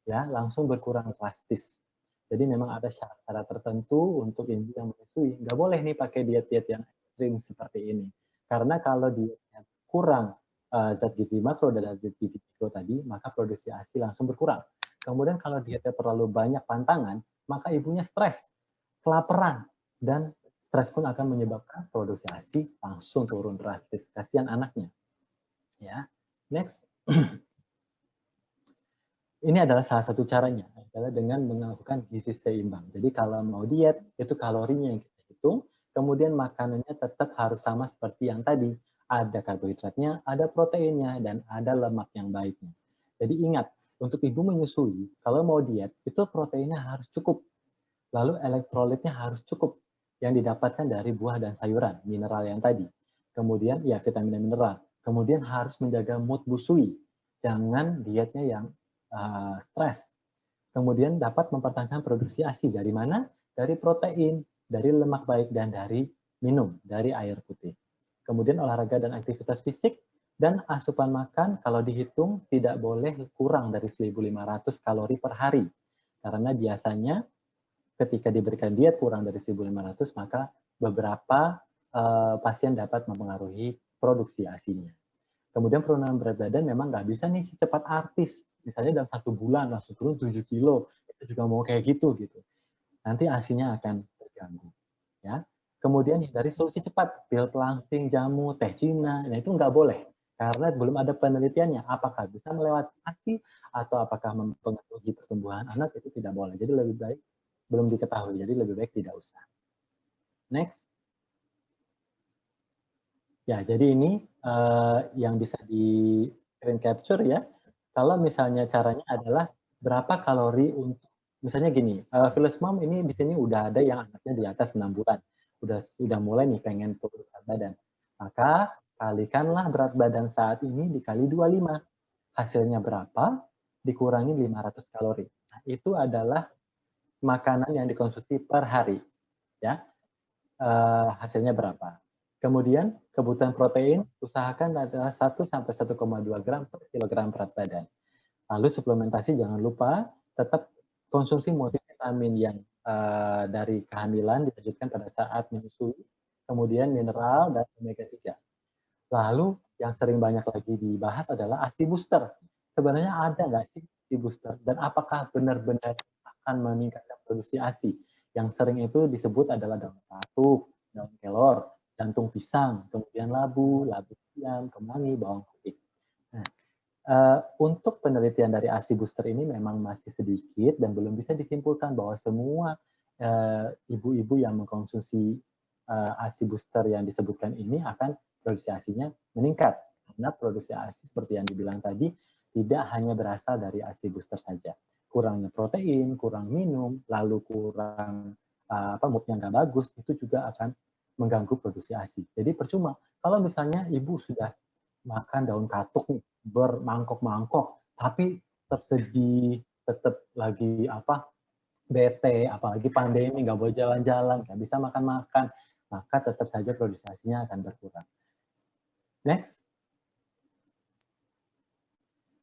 ya, langsung berkurang drastis. Jadi memang ada syarat-syarat tertentu untuk ibu yang menyusui. Nggak boleh nih pakai diet-diet yang ekstrim seperti ini. Karena kalau dietnya kurang zat gizi makro dan zat gizi mikro tadi, maka produksi ASI langsung berkurang. Kemudian kalau dietnya terlalu banyak pantangan, maka ibunya stres, kelaparan, dan stres pun akan menyebabkan produksi ASI langsung turun drastis. Kasihan anaknya. Ya, next. Ini adalah salah satu caranya, adalah dengan melakukan gizi seimbang. Jadi kalau mau diet, itu kalorinya yang kita hitung, kemudian makanannya tetap harus sama seperti yang tadi. Ada karbohidratnya, ada proteinnya, dan ada lemak yang baiknya. Jadi ingat, untuk ibu menyusui, kalau mau diet, itu proteinnya harus cukup. Lalu elektrolitnya harus cukup, yang didapatkan dari buah dan sayuran, mineral yang tadi. Kemudian, ya vitamin dan mineral. Kemudian harus menjaga mood busui. Jangan dietnya yang stres. Kemudian dapat mempertahankan produksi ASI dari mana? Dari protein, dari lemak baik, dan dari minum, dari air putih. Kemudian olahraga dan aktivitas fisik, dan asupan makan kalau dihitung tidak boleh kurang dari 1.500 kalori per hari. Karena biasanya ketika diberikan diet kurang dari 1.500, maka beberapa pasien dapat mempengaruhi produksi ASI-nya. Kemudian penurunan berat badan memang nggak bisa nih secepat artis. Misalnya dalam 1 bulan langsung turun 7 kilo. Itu juga mau kayak gitu. Nanti ASI-nya akan terganggu. Ya. Kemudian hindari solusi cepat, pil pelangsing, jamu, teh Cina. Nah itu nggak boleh. Karena belum ada penelitiannya. Apakah bisa melewati ASI atau apakah mempengaruhi pertumbuhan anak, itu tidak boleh. Jadi lebih baik, belum diketahui. Jadi lebih baik tidak usah. Next. Ya, jadi ini yang bisa di screen capture ya. Kalau misalnya caranya adalah berapa kalori untuk, misalnya gini, Phyllis Mom ini di sini udah ada yang anaknya di atas 6 bulan. Udah mulai nih pengen turun berat badan. Maka kalikanlah berat badan saat ini dikali 25. Hasilnya berapa? Dikurangi 500 kalori. Nah, itu adalah makanan yang dikonsumsi per hari. Ya, hasilnya berapa? Kemudian kebutuhan protein usahakan adalah 1 sampai 1,2 gram per kilogram berat badan. Lalu suplementasi jangan lupa tetap konsumsi multivitamin yang dari kehamilan dilanjutkan pada saat menyusui, kemudian mineral dan omega 3. Lalu yang sering banyak lagi dibahas adalah ASI booster. Sebenarnya ada nggak sih ASI booster dan apakah benar-benar akan meningkatkan produksi ASI? Yang sering itu disebut adalah daun katuk, daun kelor, jantung pisang, kemudian labu siam, kemangi, bawang putih. Nah, Untuk penelitian dari ASI booster ini memang masih sedikit dan belum bisa disimpulkan bahwa semua ibu-ibu yang mengkonsumsi ASI booster yang disebutkan ini akan produksi ASI-nya meningkat. Karena produksi ASI seperti yang dibilang tadi tidak hanya berasal dari ASI booster saja. Kurangnya protein, kurang minum, lalu kurang moodnya nggak bagus, itu juga akan mengganggu produksi ASI. Jadi percuma. Kalau misalnya ibu sudah makan daun katuk nih, bermangkok-mangkok, tapi tetap sedih, tetap lagi bete, apalagi pandemi, nggak boleh jalan-jalan, nggak bisa makan-makan, maka tetap saja produksi ASI-nya akan berkurang. Next.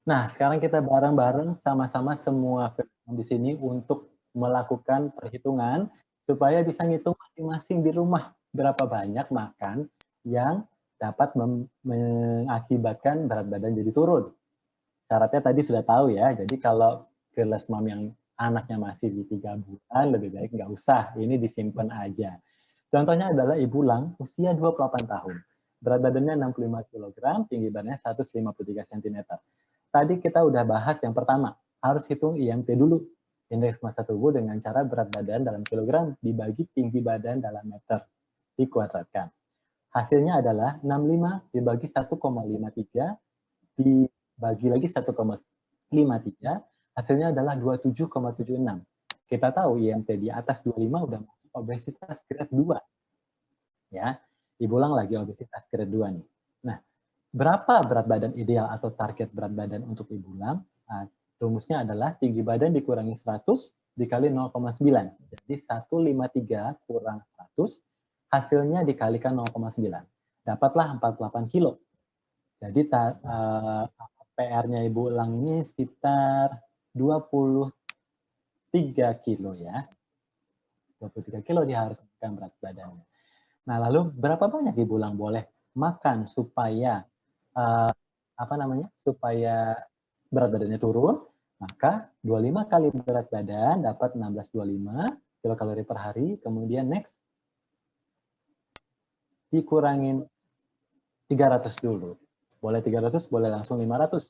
Nah, sekarang kita bareng-bareng sama-sama semua di sini untuk melakukan perhitungan supaya bisa ngitung masing-masing di rumah berapa banyak makan yang dapat mengakibatkan berat badan jadi turun. Syaratnya tadi sudah tahu ya, jadi kalau fearless mom yang anaknya masih di 3 bulan, lebih baik nggak usah, ini disimpan aja. Contohnya adalah Ibu Lang, usia 28 tahun. Berat badannya 65 kg, tinggi badannya 153 cm. Tadi kita udah bahas yang pertama, harus hitung IMT dulu. Indeks massa tubuh dengan cara berat badan dalam kilogram dibagi tinggi badan dalam meter, dikuadratkan. Hasilnya adalah 65 dibagi 1,53, dibagi lagi 1,53, hasilnya adalah 27,76. Kita tahu IMT di atas 25 udah masuk obesitas grade 2. Ya, Ibu Lang lagi obesitas grade 2 nih. Nah, berapa berat badan ideal atau target berat badan untuk Ibu Lang? Nah, rumusnya adalah tinggi badan dikurangi 100 dikali 0,9. Jadi 153 kurang 100, hasilnya dikalikan 0,9. Dapatlah 48 kilo. Jadi PR-nya Ibu Lang ini sekitar 23 kilo ya. 23 kilo dia harus makan berat badannya. Nah, lalu berapa banyak Ibu Lang boleh makan supaya supaya berat badannya turun? Maka 25 kali berat badan dapat 1625 kilokalori per hari. Kemudian next dikurangin 300 dulu. Boleh 300, boleh langsung 500.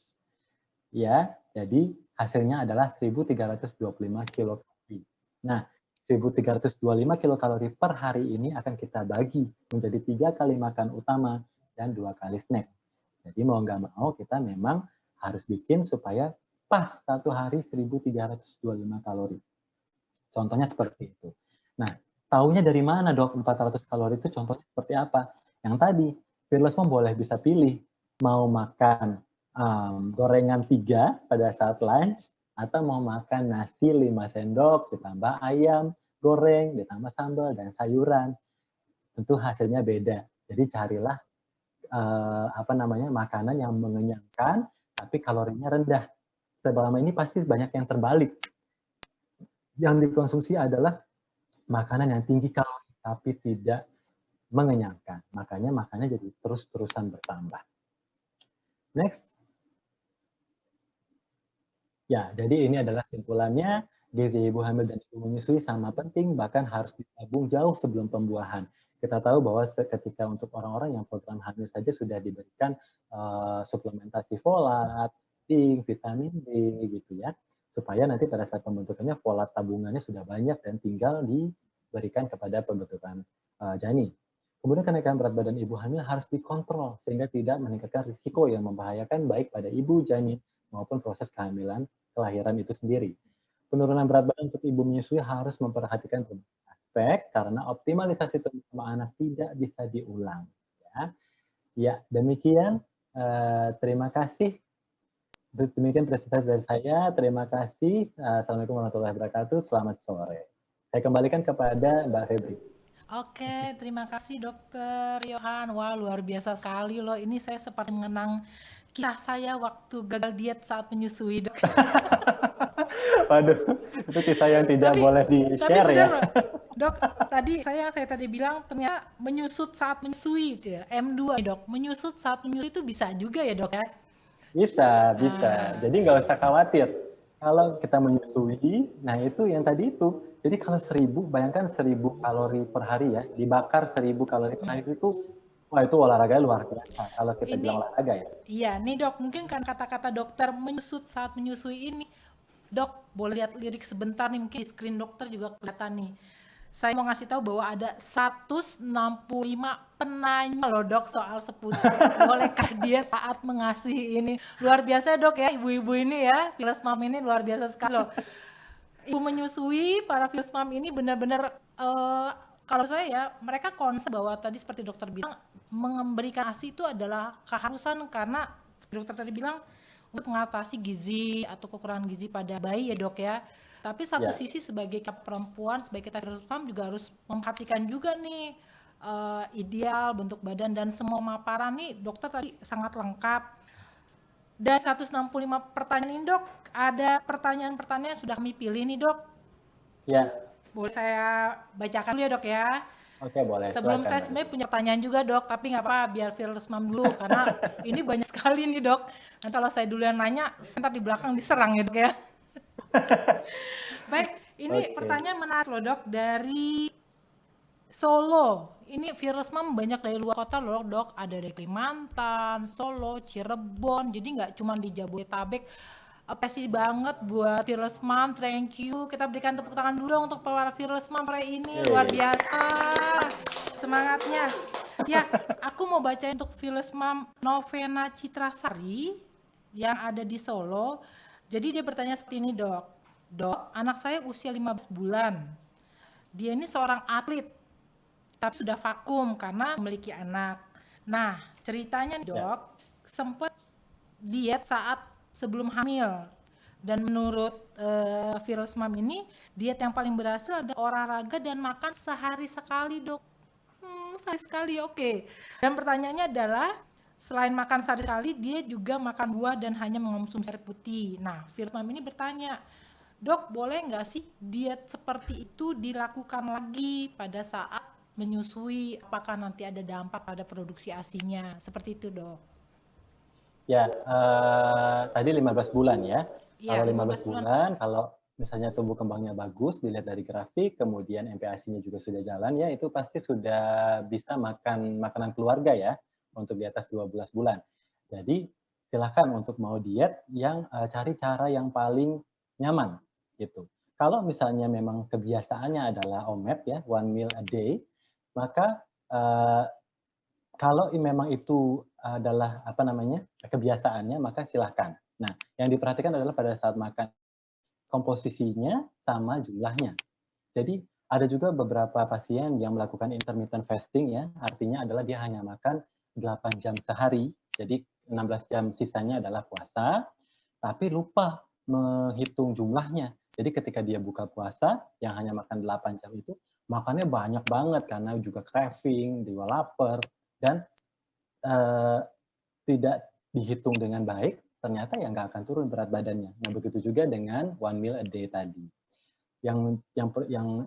Ya, jadi hasilnya adalah 1325 kilokalori. Nah, 1325 kilokalori per hari ini akan kita bagi menjadi 3 kali makan utama dan 2 kali snack. Jadi mau nggak mau kita memang harus bikin supaya pas satu hari 1325 kalori. Contohnya seperti itu. Nah, taunya dari mana dok 400 kalori itu contohnya seperti apa? Yang tadi, fearless mom boleh bisa pilih mau makan gorengan 3 pada saat lunch atau mau makan nasi 5 sendok ditambah ayam goreng, ditambah sambal dan sayuran. Tentu hasilnya beda. Jadi carilah makanan yang mengenyangkan tapi kalorinya rendah. Selama ini pasti banyak yang terbalik. Yang dikonsumsi adalah makanan yang tinggi kalori tapi tidak mengenyangkan. Makanya makannya jadi terus-terusan bertambah. Next. Ya, jadi ini adalah simpulannya. Gizi ibu hamil dan ibu menyusui sama penting, bahkan harus ditabung jauh sebelum pembuahan. Kita tahu bahwa ketika untuk orang-orang yang program hamil saja sudah diberikan suplementasi folat, zinc, vitamin D gitu ya, supaya nanti pada saat pembentukannya folat tabungannya sudah banyak dan tinggal diberikan kepada pembentukan janin. Kemudian kenaikan berat badan ibu hamil harus dikontrol sehingga tidak meningkatkan risiko yang membahayakan baik pada ibu janin maupun proses kehamilan kelahiran itu sendiri. Penurunan berat badan untuk ibu menyusui harus memperhatikan berbagai aspek karena optimalisasi tumbuh kembang anak tidak bisa diulang. Ya, demikian. Terima kasih. Demikian presentasi dari saya. Terima kasih. Assalamualaikum warahmatullahi wabarakatuh. Selamat sore. Saya kembalikan kepada Mbak Febri. Oke, terima kasih Dokter Yohan. Wah, luar biasa sekali loh. Ini saya seperti mengenang kisah saya waktu gagal diet saat menyusui, Dok. Waduh, itu kisah yang tidak boleh di-share ya. Loh, Dok, tadi saya tadi bilang ternyata menyusut saat menyusui ya. M2 nih, Dok. Menyusut saat menyusui itu bisa juga ya, Dok ya? Bisa. Jadi nggak usah khawatir. Kalau kita menyusui, nah itu yang tadi itu. Jadi kalau 1000, bayangkan 1000 kalori per hari ya, dibakar 1000 kalori per hari itu Wah, itu olahraganya luar biasa. Kalau kita Ini, bilang olahraga ya. iya nih dok, mungkin kan kata-kata dokter menyusut saat menyusui ini. Dok, boleh lihat lirik sebentar nih, mungkin di screen dokter juga kelihatan nih. Saya mau ngasih tahu bahwa ada 165 penanya loh dok soal seputar bolehkah dia saat mengasihi ini. Luar biasa dok ya, ibu-ibu ini ya, Fearless Mom ini luar biasa sekali loh. Ibu menyusui, para Fearless Mom ini benar-benar kalau saya ya, mereka concern bahwa tadi seperti dokter bilang, memberikan ASI itu adalah keharusan karena seperti dokter tadi bilang untuk mengatasi gizi atau kekurangan gizi pada bayi ya dok ya. Tapi satu Ya. sisi sebagai perempuan, sebagai kita Fearless Mom juga harus memperhatikan juga nih ideal bentuk badan dan semua paparan nih dokter tadi sangat lengkap. Dan 165 pertanyaan ini dok, ada pertanyaan-pertanyaan yang sudah kami pilih nih dok. Ya, Boleh saya bacakan dulu ya dok ya. oke boleh. Sebelum Silakan, saya Mbak. sebenarnya punya pertanyaan juga dok, tapi nggak apa, biar Fearless Mom dulu karena ini banyak sekali nih dok. Nanti kalau saya dulu yang nanya, ntar di belakang diserang ya dok ya. Baik, ini Oke. pertanyaan menarik loh dok dari Solo. Ini Fearless Mom banyak dari luar kota loh dok, ada dari Kalimantan, Solo, Cirebon, jadi nggak cuma di Jabodetabek. Apresiasi banget buat Fearless Mom, thank you. Kita berikan tepuk tangan dulu dong untuk para Fearless Mom hari ini, luar biasa semangatnya. Ya, aku mau baca untuk Fearless Mom Novena Citrasari yang ada di Solo. Jadi dia bertanya seperti ini dok. Dok, anak saya usia 15 bulan. Dia ini seorang atlet, tapi sudah vakum karena memiliki anak. Nah, ceritanya nih, dok, sempat diet saat sebelum hamil. Dan menurut Fearless Mom ini, diet yang paling berhasil adalah olahraga dan makan sehari sekali, dok. Sehari sekali, oke. Dan pertanyaannya adalah, selain makan sehari sekali, dia juga makan buah dan hanya mengonsumsi air putih. Nah, Fearless Mom ini bertanya, dok, boleh nggak sih diet seperti itu dilakukan lagi pada saat menyusui? Apakah nanti ada dampak pada produksi ASI-nya? Seperti itu, dok. Ya, tadi 15 bulan ya. Iya, Kalau 15 15 bulan. bulan, kalau misalnya tumbuh kembangnya bagus, dilihat dari grafik, kemudian MPASI-nya juga sudah jalan ya, itu pasti sudah bisa makan makanan keluarga ya, untuk di atas 12 bulan. Jadi, silakan untuk mau diet yang cari cara yang paling nyaman gitu. Kalau misalnya memang kebiasaannya adalah OMAD ya, one meal a day, maka kalau memang itu adalah apa namanya kebiasaannya, maka silahkan. Nah, yang diperhatikan adalah pada saat makan komposisinya sama jumlahnya. Jadi ada juga beberapa pasien yang melakukan intermittent fasting ya, artinya adalah dia hanya makan 8 jam sehari, jadi 16 jam sisanya adalah puasa, tapi lupa menghitung jumlahnya. Jadi ketika dia buka puasa, yang hanya makan 8 jam itu, makannya banyak banget karena juga craving, juga lapar, dan tidak dihitung dengan baik, ternyata ya nggak akan turun berat badannya. Nah, begitu juga dengan one meal a day tadi. Yang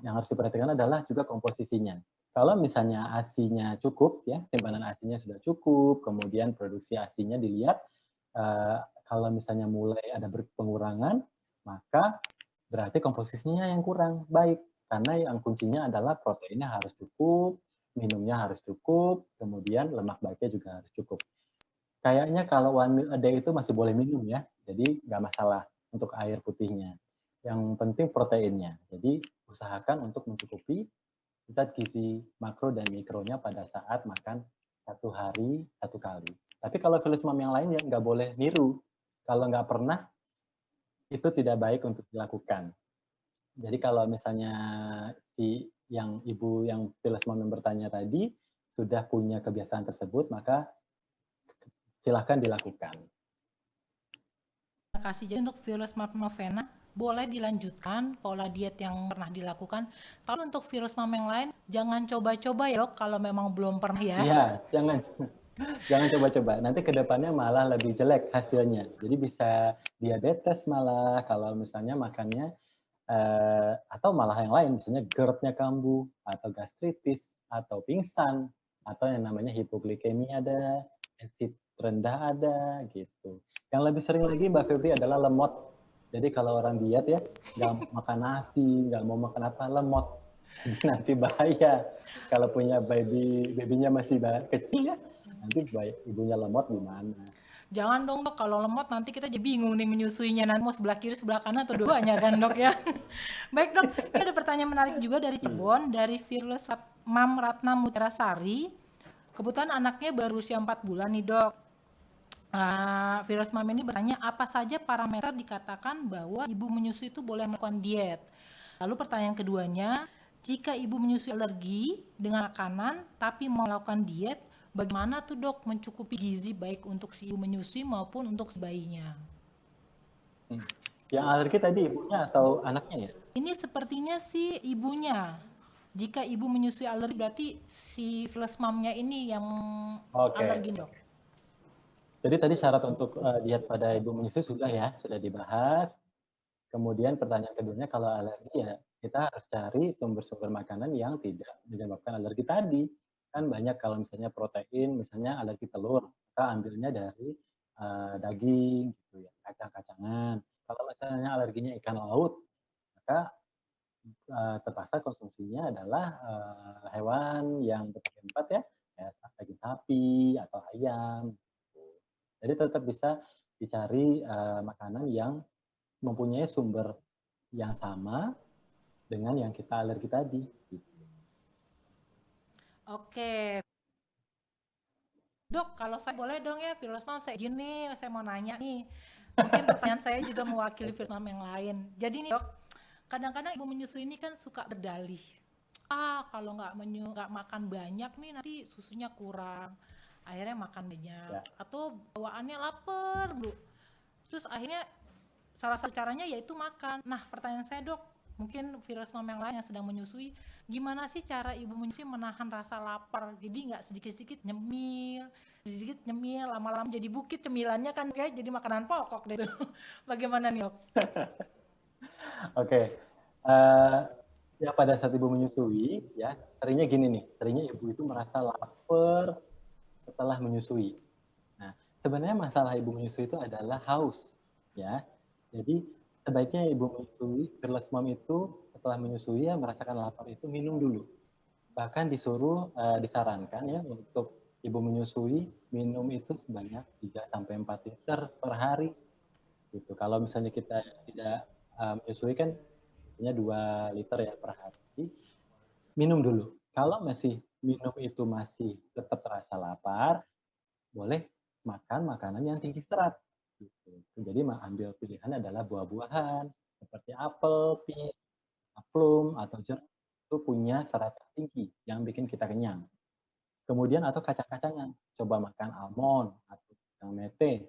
harus diperhatikan adalah juga komposisinya. Kalau misalnya ASI-nya cukup, ya simpanan ASI-nya sudah cukup, kemudian produksi ASI-nya dilihat, kalau misalnya mulai ada pengurangan, maka berarti komposisinya yang kurang baik. Karena yang kuncinya adalah proteinnya harus cukup, minumnya harus cukup, kemudian lemak baiknya juga harus cukup. Kayaknya kalau one meal a day itu masih boleh minum ya, jadi nggak masalah untuk air putihnya. Yang penting proteinnya. Jadi usahakan untuk mencukupi zat gizi makro dan mikronya pada saat makan satu hari satu kali. Tapi kalau Fearless Mom yang lain ya nggak boleh niru. Kalau nggak pernah, itu tidak baik untuk dilakukan. Jadi kalau misalnya yang ibu yang Fearless Mom yang bertanya tadi sudah punya kebiasaan tersebut, maka silahkan dilakukan. Terima kasih. Jadi untuk Fearless Mom Novena, boleh dilanjutkan pola diet yang pernah dilakukan. Tapi untuk Fearless Mom yang lain, jangan coba-coba ya dok, kalau memang belum pernah ya. Iya, jangan coba-coba. Nanti ke depannya malah lebih jelek hasilnya. Jadi bisa diabetes malah kalau misalnya makannya, atau malah yang lain, misalnya GERD-nya kambuh, atau gastritis, atau pingsan, atau yang namanya hipoglikemia ada, acid rendah ada, gitu. Yang lebih sering lagi Mbak Febri adalah lemot. Jadi kalau orang diet ya, nggak makan nasi, nggak mau makan apa, lemot. Jadi nanti bahaya. Kalau punya babynya masih kecil ya, nanti ibunya lemot gimana? Jangan dong dok, kalau lemot nanti kita jadi bingung nih menyusuinya, nanti mau sebelah kiri, sebelah kanan, atau duanya kan dok ya. Baik dok, ini ada pertanyaan menarik juga dari Cirebon, dari Fearless Mam Ratna Mutarasari. Kebetulan anaknya baru usia 4 bulan nih dok. Fearless Mam ini bertanya, apa saja parameter dikatakan bahwa ibu menyusui itu boleh melakukan diet? Lalu pertanyaan keduanya, jika ibu menyusui alergi dengan makanan tapi mau melakukan diet, bagaimana tuh dok mencukupi gizi baik untuk si ibu menyusui maupun untuk si bayinya? Yang alergi tadi ibunya atau anaknya ya? Ini sepertinya sih ibunya. Jika ibu menyusui alergi berarti si Fearless Mom-nya ini yang alergi dok. Jadi tadi syarat untuk diet pada ibu menyusui sudah dibahas. Kemudian pertanyaan keduanya, kalau alergi ya kita harus cari sumber-sumber makanan yang tidak menyebabkan alergi tadi. Kan banyak kalau misalnya protein, misalnya alergi telur, maka ambilnya dari daging, gitu ya, kacang-kacangan. Kalau misalnya alerginya ikan laut, maka terpaksa konsumsinya adalah hewan yang berkaki 4 ya, kayak daging sapi atau ayam. Jadi tetap bisa dicari makanan yang mempunyai sumber yang sama dengan yang kita alergi tadi. Oke. Dok, kalau saya boleh dong ya, Fearless Mom, saya izin nih, saya mau nanya nih. Mungkin pertanyaan saya juga mewakili Fearless Mom yang lain. Jadi nih dok, kadang-kadang ibu menyusui ini kan suka berdalih. Kalau nggak makan banyak nih nanti susunya kurang. Akhirnya makan banyak. Atau bawaannya lapar, Bu. Terus akhirnya salah satu caranya yaitu makan. Nah, pertanyaan saya dok, mungkin Fearless Mom yang lain yang sedang menyusui, gimana sih cara ibu menyusui menahan rasa lapar? Jadi nggak sedikit-sedikit nyemil, lama-lama jadi bukit cemilannya kan kayak jadi makanan pokok deh. Bagaimana nih dok? Ya pada saat ibu menyusui ya seringnya gini nih, seringnya ibu itu merasa lapar setelah menyusui. Nah sebenarnya masalah ibu menyusui itu adalah haus ya. Jadi sebaiknya ibu menyusui, Fearless Mom itu setelah menyusui ya merasakan lapar itu minum dulu. Bahkan disarankan ya untuk ibu menyusui minum itu sebanyak 3-4 liter per hari. Gitu. Kalau misalnya kita tidak menyusui kan hanya 2 liter ya per hari. Minum dulu. Kalau minum itu masih tetap terasa lapar, boleh makan makanan yang tinggi serat. Gitu. Jadi ambil pilihan adalah buah-buahan seperti apel, pir, plum atau jeruk itu punya serat yang tinggi yang bikin kita kenyang. Kemudian atau kacang-kacangan, coba makan almond atau yang mete.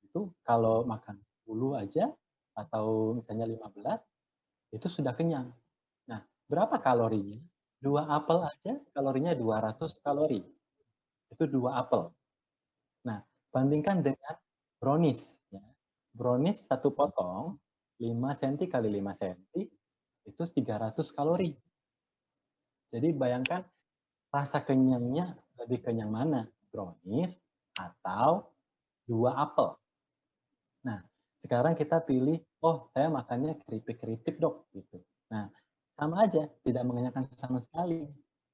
Itu kalau makan 10 aja atau misalnya 15 itu sudah kenyang. Nah, berapa kalorinya? 2 apel aja kalorinya 200 kalori. Itu 2 apel. Nah, bandingkan dengan brownies. Ya. Brownies 1 potong, 5 cm kali 5 cm, itu 300 kalori. Jadi bayangkan rasa kenyangnya lebih kenyang mana? Brownies atau 2 apel. Nah, sekarang kita pilih, saya makannya keripik-keripik dok. Gitu. Nah, sama aja, tidak mengenyangkan sama sekali.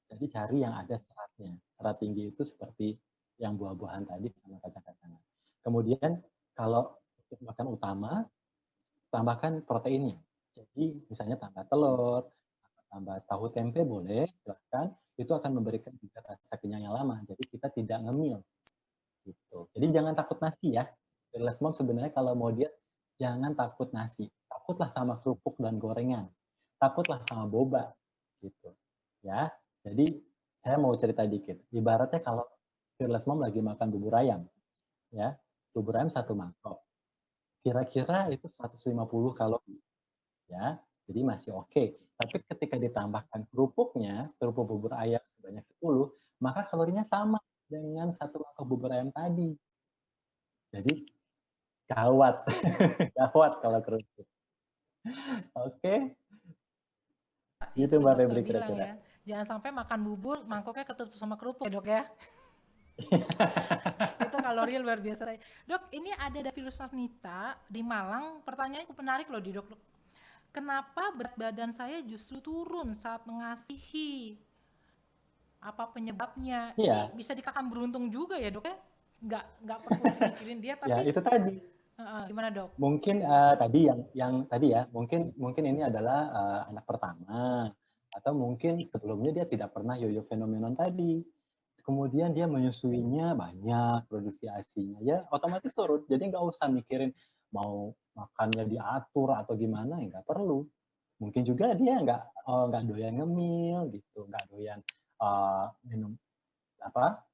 Jadi cari yang ada seratnya. Serat tinggi itu seperti yang buah-buahan tadi sama kacang-kacangan. Kemudian kalau untuk makan utama, tambahkan proteinnya. Jadi misalnya tambah telur, tambah tahu tempe boleh, silahkan. Itu akan memberikan juga rasa kenyang yang lama. Jadi kita tidak ngemil. Gitu. Jadi jangan takut nasi ya. Fearless Mom sebenarnya kalau mau diet, jangan takut nasi. Takutlah sama kerupuk dan gorengan. Takutlah sama boba. Gitu. Ya. Jadi saya mau cerita dikit. Ibaratnya kalau Fearless Mom lagi makan bubur ayam. Ya. Bubur ayam 1 mangkok. Kira-kira itu 150 kalori. Ya. Jadi masih oke. Tapi ketika ditambahkan kerupuk bubur ayam sebanyak 10, maka kalorinya sama dengan 1 mangkok bubur ayam tadi. Jadi gawat. Gawat kalau kerupuk. Oke. Itu Mbak Febri kira-kira. Ya. Jangan sampai makan bubur, mangkoknya ketutup sama kerupuk ya dok ya. Itu kalori luar biasa. Dok, ini ada dari Fearless Nita di Malang. Pertanyaannya cukup menarik loh di dok. kenapa berat badan saya justru turun saat mengasihi? Apa penyebabnya? Iya, Ini bisa dikatakan beruntung juga ya dok ya? Nggak perlu sih mikirin dia, ya tapi itu tadi. gimana dok? Mungkin tadi yang tadi ya, mungkin ini adalah anak pertama, atau mungkin sebelumnya dia tidak pernah yoyo fenomenon tadi. Kemudian dia menyusuinya banyak, produksi ASI-nya ya otomatis turun. Jadi nggak usah mikirin mau makannya diatur atau gimana, ya nggak perlu. Mungkin juga dia nggak doyan ngemil gitu, nggak doyan minum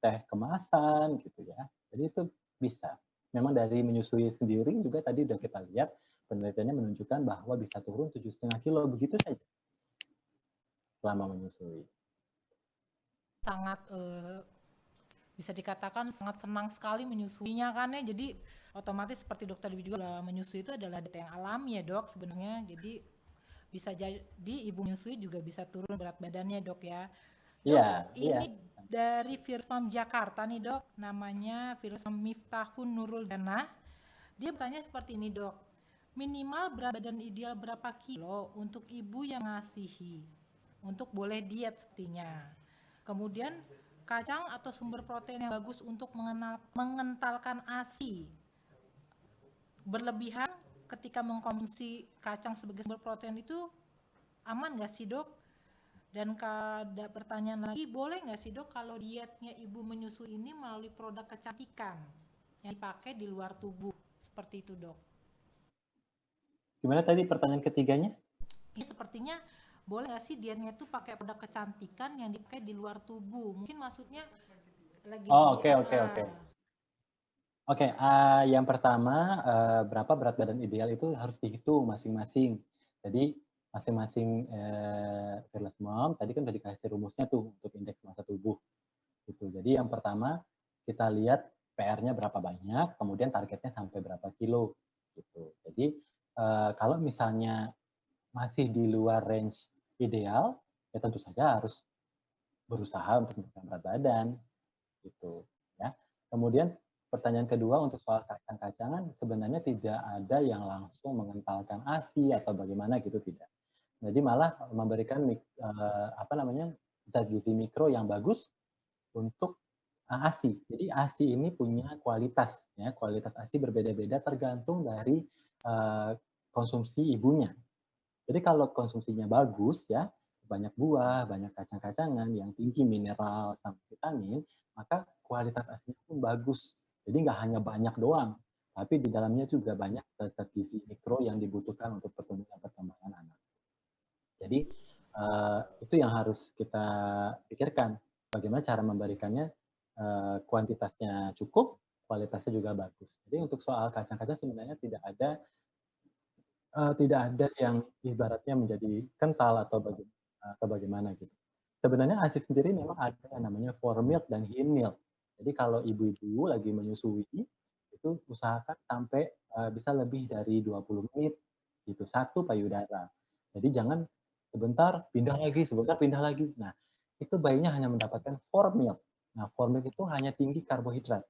teh kemasan gitu ya. Jadi itu bisa. Memang dari menyusui sendiri juga tadi udah kita lihat penelitiannya menunjukkan bahwa bisa turun 7,5 kilo begitu saja selama menyusui. Sangat bisa dikatakan sangat senang sekali menyusuinya kan ya. Jadi otomatis seperti dokter Dewi juga menyusui itu adalah data yang alami ya dok sebenarnya. Jadi bisa jadi ibu menyusui juga bisa turun berat badannya dok ya. Dok, Iya, ini iya. dari Virus Mom Jakarta nih dok, namanya Virus Mom Miftahun Nurul Dana. Dia bertanya seperti ini dok, minimal berat badan ideal berapa kilo untuk ibu yang ngasihi, untuk boleh diet sepertinya. Kemudian kacang atau sumber protein yang bagus untuk mengentalkan ASI. Berlebihan ketika mengkonsumsi kacang sebagai sumber protein itu aman nggak sih dok? Dan ada pertanyaan lagi, boleh nggak sih dok kalau dietnya ibu menyusui ini melalui produk kecantikan yang dipakai di luar tubuh, seperti itu dok? Gimana tadi pertanyaan ketiganya? Ini sepertinya boleh nggak sih dietnya itu pakai produk kecantikan yang dipakai di luar tubuh? Mungkin maksudnya lagi Oke. Oke, yang pertama berapa berat badan ideal itu harus dihitung masing-masing. Jadi masing-masing Fearless Mom tadi kan udah dikasih rumusnya tuh untuk indeks massa tubuh. Gitu. Jadi yang pertama kita lihat PR-nya berapa banyak, kemudian targetnya sampai berapa kilo. Gitu. Jadi kalau misalnya masih di luar range ideal, ya tentu saja harus berusaha untuk menurunkan berat badan. Gitu. Ya. Kemudian pertanyaan kedua untuk soal kacang-kacangan, sebenarnya tidak ada yang langsung mengentalkan ASI atau bagaimana gitu, tidak. Jadi malah memberikan zat gizi mikro yang bagus untuk ASI. Jadi ASI ini punya kualitas, ya kualitas ASI berbeda-beda tergantung dari konsumsi ibunya. Jadi kalau konsumsinya bagus, ya banyak buah, banyak kacang-kacangan yang tinggi mineral sama vitamin, maka kualitas ASI pun bagus. Jadi nggak hanya banyak doang, tapi di dalamnya juga banyak zat gizi mikro yang dibutuhkan untuk perkembangan anak. Jadi itu yang harus kita pikirkan. Bagaimana cara memberikannya, kuantitasnya cukup, kualitasnya juga bagus. Jadi untuk soal kacang-kacang sebenarnya tidak ada yang ibaratnya menjadi kental atau bagaimana gitu. Sebenarnya ASI sendiri memang ada yang namanya fore milk dan hin milk. Jadi kalau ibu-ibu lagi menyusui, itu usahakan sampai bisa lebih dari 20 menit, gitu, satu payudara. Jadi jangan sebentar pindah lagi. Nah, itu bayinya hanya mendapatkan fore milk. Nah, fore milk itu hanya tinggi karbohidrat,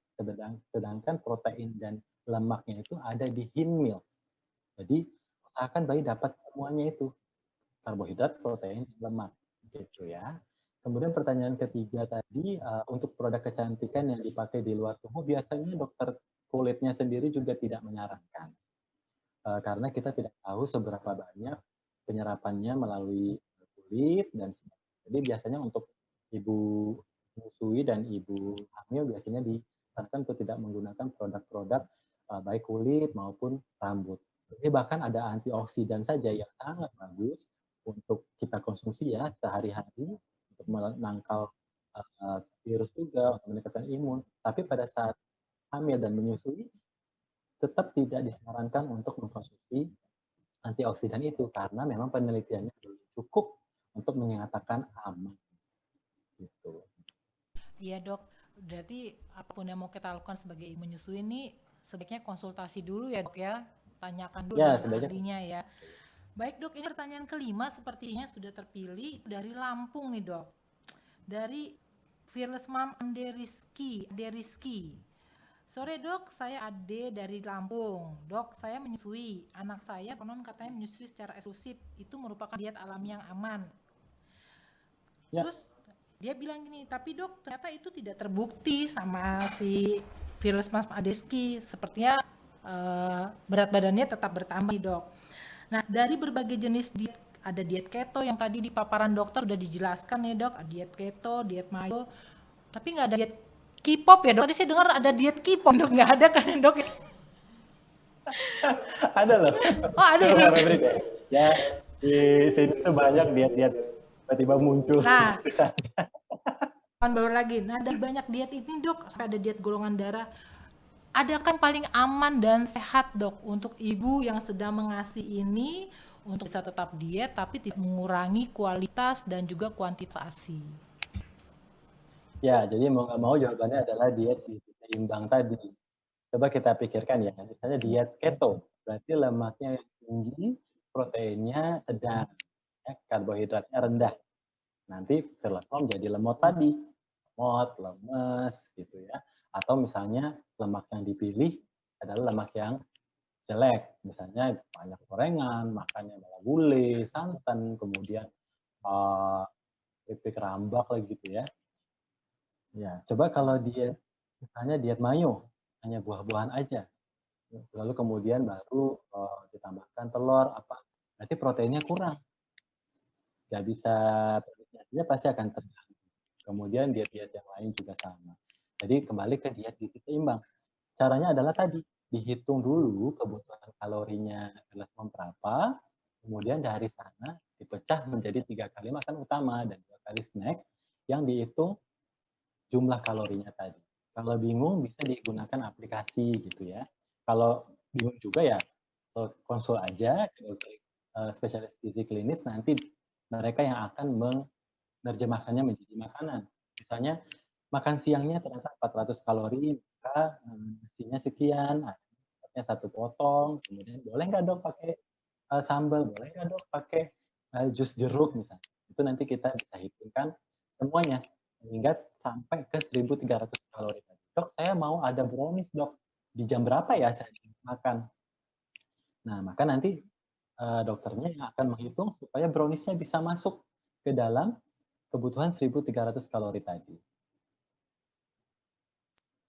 sedangkan protein dan lemaknya itu ada di hin milk. Jadi usahakan bayi dapat semuanya itu, karbohidrat, protein, lemak, gitu ya. Kemudian pertanyaan ketiga tadi, untuk produk kecantikan yang dipakai di luar tubuh, biasanya dokter kulitnya sendiri juga tidak menyarankan. Karena kita tidak tahu seberapa banyak penyerapannya melalui kulit dan sebagainya. Jadi biasanya untuk ibu menyusui dan ibu hamil biasanya disarankan untuk tidak menggunakan produk-produk baik kulit maupun rambut. Jadi bahkan ada antioksidan saja yang sangat bagus untuk kita konsumsi ya sehari-hari untuk menangkal virus juga, untuk meningkatkan imun. Tapi pada saat hamil dan menyusui, tetap tidak disarankan untuk mengkonsumsi antioksidan itu karena memang penelitiannya belum cukup untuk menyatakan aman. Gitu. Iya dok, berarti apapun yang mau kita lakukan sebagai ibu menyusui ini sebaiknya konsultasi dulu ya dok ya, tanyakan dulu Ya, dengan sebaiknya ahlinya ya. Baik dok, ini pertanyaan kelima sepertinya sudah terpilih dari Lampung nih dok. Dari Fearless Mom Ade Rizky. Sore dok, saya Ade dari Lampung. Dok, saya menyusui. Anak saya konon katanya menyusui secara eksklusif. Itu merupakan diet alami yang aman. Ya. Terus dia bilang gini, tapi dok ternyata itu tidak terbukti sama si Fearless Mom Adeski. Sepertinya berat badannya tetap bertambah dok. Nah dari berbagai jenis diet, ada diet keto yang tadi di paparan dokter udah dijelaskan ya dok. Diet keto, diet mayo, tapi nggak ada diet K-pop ya dok. Tadi saya dengar ada diet K-pop dok, nggak ada kan dok? Ada loh. Oh ada ya dok. Ya di sini tuh banyak diet-diet tiba-tiba muncul. Nah, kan baru lagi. Nah, ada banyak diet ini dok, sampai ada diet golongan darah. Adakah yang paling aman dan sehat dok untuk ibu yang sedang mengasihi ini untuk bisa tetap diet tapi tidak mengurangi kualitas dan juga kuantitas ASI? Ya, jadi mau nggak mau jawabannya adalah diet gizi seimbang tadi. Coba kita pikirkan ya, misalnya diet keto, berarti lemaknya yang tinggi, proteinnya sedang, ya, karbohidratnya rendah. Nanti Fearless Mom jadi lemot tadi, lemot, lemes gitu ya. Atau misalnya lemak yang dipilih adalah lemak yang jelek, misalnya banyak gorengan, makannya malah gulai, santan, kemudian keripik rambak lagi gitu ya. Ya, coba kalau diet, misalnya diet mayo, hanya buah-buahan aja, lalu kemudian baru ditambahkan telur, berarti proteinnya kurang, nggak bisa, proteinnya pasti akan terganggu. Kemudian diet-diet yang lain juga sama. Jadi kembali ke diet gizi seimbang. Caranya adalah tadi, dihitung dulu kebutuhan kalorinya Fearless Mom berapa, kemudian dari sana dipecah menjadi 3 kali makan utama dan 2 kali snack yang dihitung jumlah kalorinya tadi. Kalau bingung bisa digunakan aplikasi gitu ya. Kalau bingung juga ya konsul aja ke dokter spesialis gizi klinis, nanti mereka yang akan menerjemahkannya menjadi makanan. Misalnya makan siangnya ternyata 400 kalori, maka nasinya sekian, artinya 1 potong, kemudian boleh nggak dok pakai sambal, boleh nggak dok pakai jus jeruk misalnya. Itu nanti kita bisa hitungkan semuanya hingga sampai ke 1.300 kalori. Dok, saya mau ada brownies dok, di jam berapa ya saya makan? Nah, maka nanti dokternya yang akan menghitung supaya browniesnya bisa masuk ke dalam kebutuhan 1.300 kalori tadi.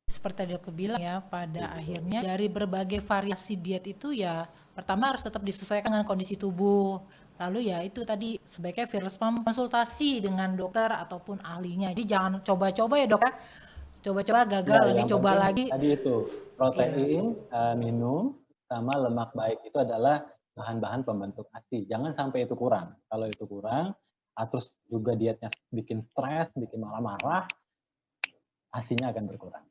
Seperti tadi aku bilang ya, pada akhirnya dari berbagai variasi diet itu ya, pertama harus tetap disesuaikan dengan kondisi tubuh. Lalu ya itu tadi sebaiknya Fearless Mom konsultasi dengan dokter ataupun ahlinya. Jadi jangan coba-coba ya dok ya. Coba-coba gagal Ya, lagi, coba lagi. Tadi itu protein, minum, sama lemak baik itu adalah bahan-bahan pembentuk ASI. Jangan sampai itu kurang. Kalau itu kurang, terus juga dietnya bikin stres, bikin marah-marah, ASI-nya akan berkurang.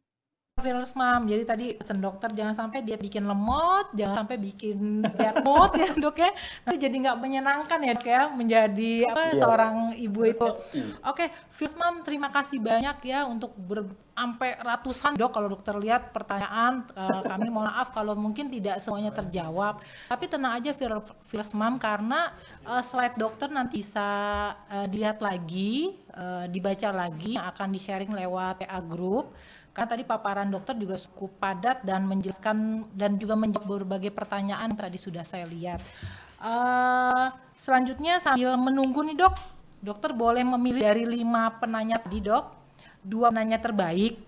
Fearless Mom, jadi tadi pesan dokter jangan sampai diet bikin lemot, jangan sampai bikin bad mood ya dok ya. Nanti jadi nggak menyenangkan ya dok ya, menjadi seorang ibu itu. Oke, Fearless Mom terima kasih banyak ya untuk sampai ratusan dok kalau dokter lihat pertanyaan. Kami mohon maaf kalau mungkin tidak semuanya terjawab. Tapi tenang aja Fearless Mom, karena slide dokter nanti bisa dilihat lagi, dibaca lagi, yang akan di-sharing lewat PA Group. Karena tadi paparan dokter juga cukup padat dan menjelaskan dan juga menjawab berbagai pertanyaan tadi sudah saya lihat. Selanjutnya sambil menunggu nih dok, dokter boleh memilih dari 5 penanya tadi dok, 2 penanya terbaik,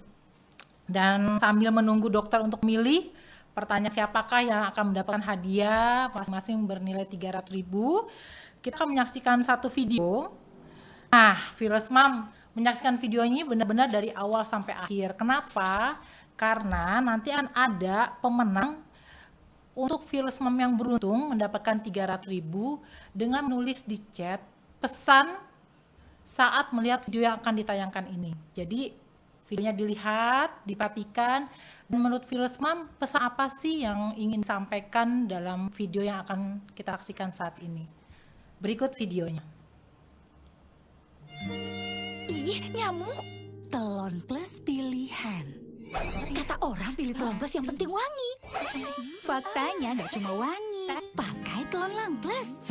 dan sambil menunggu dokter untuk milih pertanyaan siapakah yang akan mendapatkan hadiah masing-masing bernilai 300.000, kita akan menyaksikan satu video. Nah, Fearless Mom, menyaksikan video ini benar-benar dari awal sampai akhir. Kenapa? Karena nanti akan ada pemenang untuk Fearless Mom yang beruntung mendapatkan 300.000 dengan menulis di chat pesan saat melihat video yang akan ditayangkan ini. Jadi videonya dilihat, diperhatikan, dan menurut Fearless Mom pesan apa sih yang ingin disampaikan dalam video yang akan kita saksikan saat ini. Berikut videonya. Ih, nyamuk. Telon Plus pilihan. Kata orang pilih Telon Plus yang penting wangi. Faktanya nggak cuma wangi. Pakai Telon Lang Plus.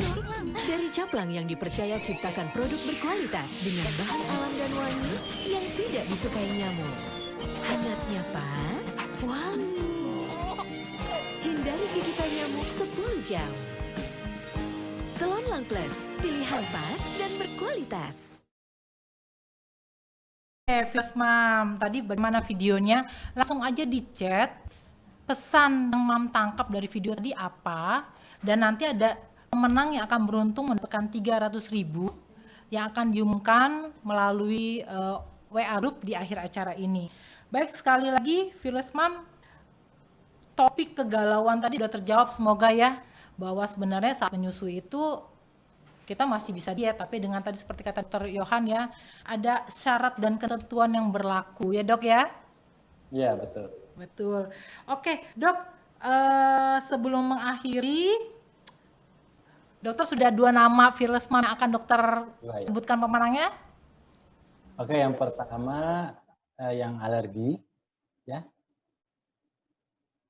Dari caplang yang dipercaya ciptakan produk berkualitas dengan bahan alam dan wangi yang tidak disukai nyamuk. Hangatnya pas, wangi. Hindari gigitan nyamuk 10 jam. Telon Lang Plus, pilihan pas dan berkualitas. Viewers Mam, tadi bagaimana videonya? Langsung aja di chat pesan yang Mam tangkap dari video tadi apa, dan nanti ada pemenang yang akan beruntung mendapatkan 300.000 yang akan diumumkan melalui WA group di akhir acara ini. Baik, sekali lagi Viewers Mam, topik kegalauan tadi sudah terjawab semoga ya, bahwa sebenarnya saat menyusui itu kita masih bisa diet, tapi dengan tadi seperti kata Dr. Yohan ya, ada syarat dan ketentuan yang berlaku ya Dok ya? Iya, betul. Betul. Oke Dok, sebelum mengakhiri, Dokter sudah 2 nama Fearless Mom yang akan Dokter sebutkan pemenangnya? Oke, yang pertama yang alergi, ya.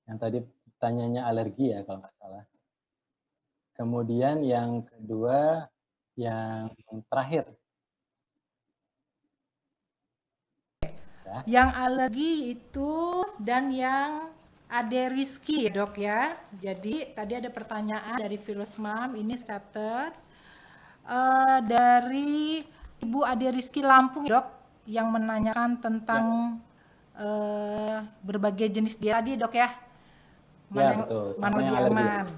Yang tadi tanyanya alergi ya kalau nggak salah. Kemudian yang kedua, yang terakhir. Ya. Yang alergi itu dan yang Ade Rizky ya Dok ya. Jadi tadi ada pertanyaan dari Fearless Mom, ini catat. Dari Ibu Ade Rizky Lampung ya Dok, yang menanyakan tentang berbagai jenis diet tadi Dok ya. Mana lebih aman.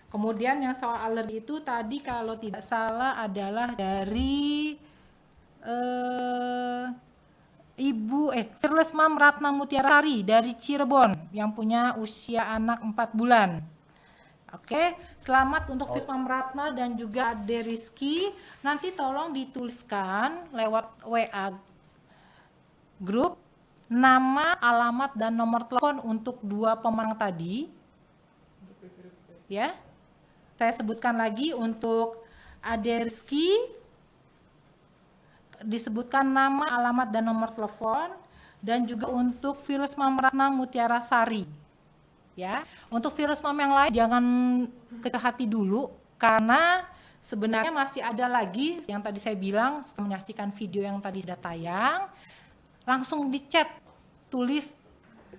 Kemudian yang soal alergi itu tadi kalau tidak salah adalah dari Fearless Mom Ratna Mutiarari dari Cirebon yang punya usia anak 4 bulan. Oke, selamat untuk Fearless Mom Ratna dan juga Ade Rizky. Nanti tolong dituliskan lewat WA grup nama, alamat, dan nomor telepon untuk 2 pemenang tadi. Ya. Saya sebutkan lagi untuk Ade Rizky, disebutkan nama, alamat, dan nomor telepon, dan juga untuk Fearless Mom Ratna Mutiara Sari. Ya, untuk Fearless Mom yang lain jangan kecil hati dulu, karena sebenarnya masih ada lagi yang tadi saya bilang setelah menyaksikan video yang tadi sudah tayang, langsung di chat, tulis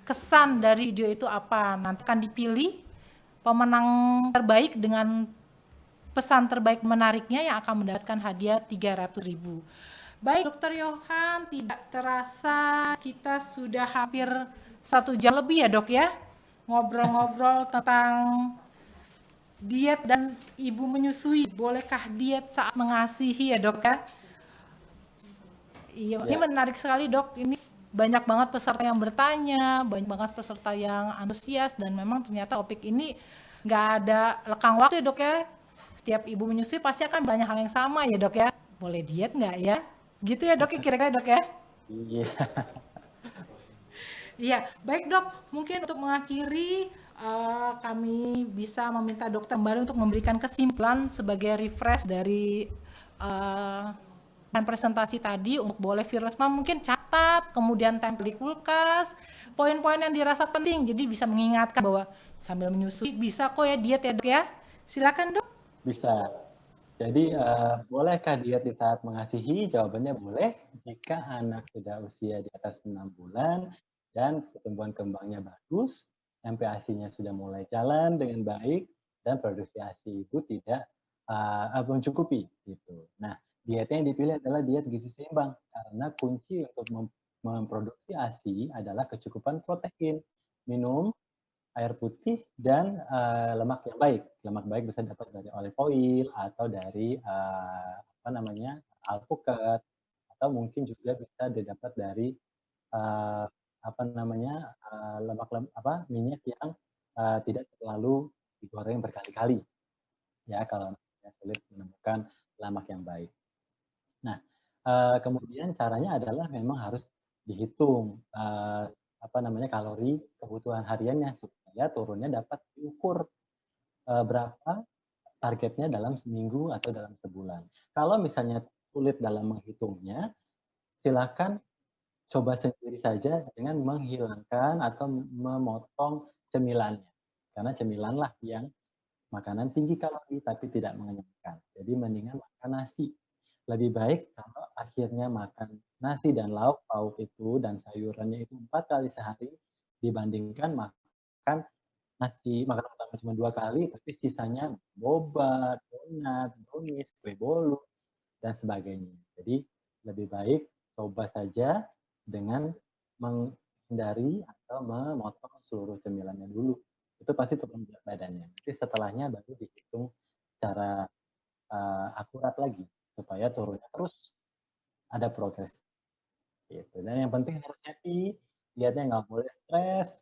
kesan dari video itu apa, nanti akan dipilih pemenang terbaik dengan pesan terbaik menariknya yang akan mendapatkan hadiah 300.000. Baik Dokter Yohan, tidak terasa kita sudah hampir 1 jam lebih ya Dok ya, ngobrol-ngobrol tentang diet dan ibu menyusui. Bolehkah diet saat mengasihi ya Dok ya? Iya, ini menarik sekali Dok, ini banyak banget peserta yang bertanya, banyak banget peserta yang antusias, dan memang ternyata topik ini nggak ada lekang waktu ya Dok ya. Setiap ibu menyusui pasti akan banyak hal yang sama ya Dok ya. Boleh diet nggak ya? Gitu ya Dok, kira-kira Dok ya? Iya. Iya, baik Dok. Mungkin untuk mengakhiri, kami bisa meminta Dokter kembali untuk memberikan kesimpulan sebagai refresh dari dan presentasi tadi. Untuk boleh Fearless Mom mungkin catat, kemudian tempel di kulkas, poin-poin yang dirasa penting, jadi bisa mengingatkan bahwa sambil menyusui bisa kok ya diet ya Dok ya. Silakan Dok. Bisa. Jadi bolehkah diet di saat mengasihi? Jawabannya boleh jika anak sudah usia di atas 6 bulan dan pertumbuhan kembangnya bagus, MPASI-nya sudah mulai jalan dengan baik, dan produksi ASI ibu tidak mencukupi gitu. Nah, dietnya yang dipilih adalah diet gizi seimbang, karena kunci untuk memproduksi ASI adalah kecukupan protein, minum air putih, dan lemak yang baik. Lemak baik bisa dapat dari olive oil atau dari alpukat, atau mungkin juga bisa didapat dari minyak yang tidak terlalu digoreng berkali-kali. Ya, kalau sulit menemukan lemak yang baik. Nah, kemudian caranya adalah memang harus dihitung kalori kebutuhan hariannya supaya turunnya dapat diukur berapa targetnya dalam seminggu atau dalam sebulan. Kalau misalnya sulit dalam menghitungnya, silakan coba sendiri saja dengan menghilangkan atau memotong cemilannya. Karena cemilanlah yang makanan tinggi kalori tapi tidak mengenyangkan. Jadi mendingan makan nasi. lebih baik kalau akhirnya makan nasi dan lauk pauk itu dan sayurannya itu 4 kali sehari dibandingkan makan nasi makan utama cuma 2 kali, tapi sisanya boba, donat, brownies, kue bolu, dan sebagainya. Jadi lebih baik coba saja dengan menghindari atau memotong seluruh cemilannya dulu. Itu pasti turun berat badannya. Nanti setelahnya baru dihitung secara akurat lagi supaya turunnya terus ada progres. Gitu. Dan yang penting harus happy, dietnya nggak boleh stres,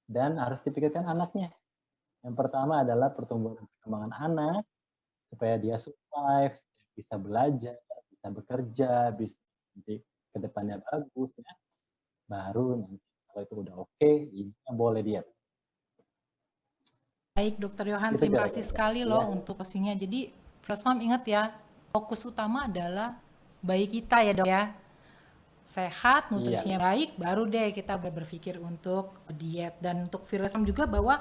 dan harus dipikirkan anaknya. Yang pertama adalah pertumbuhan dan perkembangan anak, supaya dia survive, bisa belajar, bisa bekerja, bisa nanti ke depannya bagus ya. Baru nanti kalau itu udah oke, ibunya boleh diet. Baik, Dokter Yohan, Itu terima kasih kira-kira. sekali Ya. loh untuk pastinya. Jadi, First Mom ingat ya, fokus utama adalah bayi kita ya dok ya. Sehat, nutrisinya baik, baru deh kita berpikir untuk diet. Dan untuk First Mom juga bahwa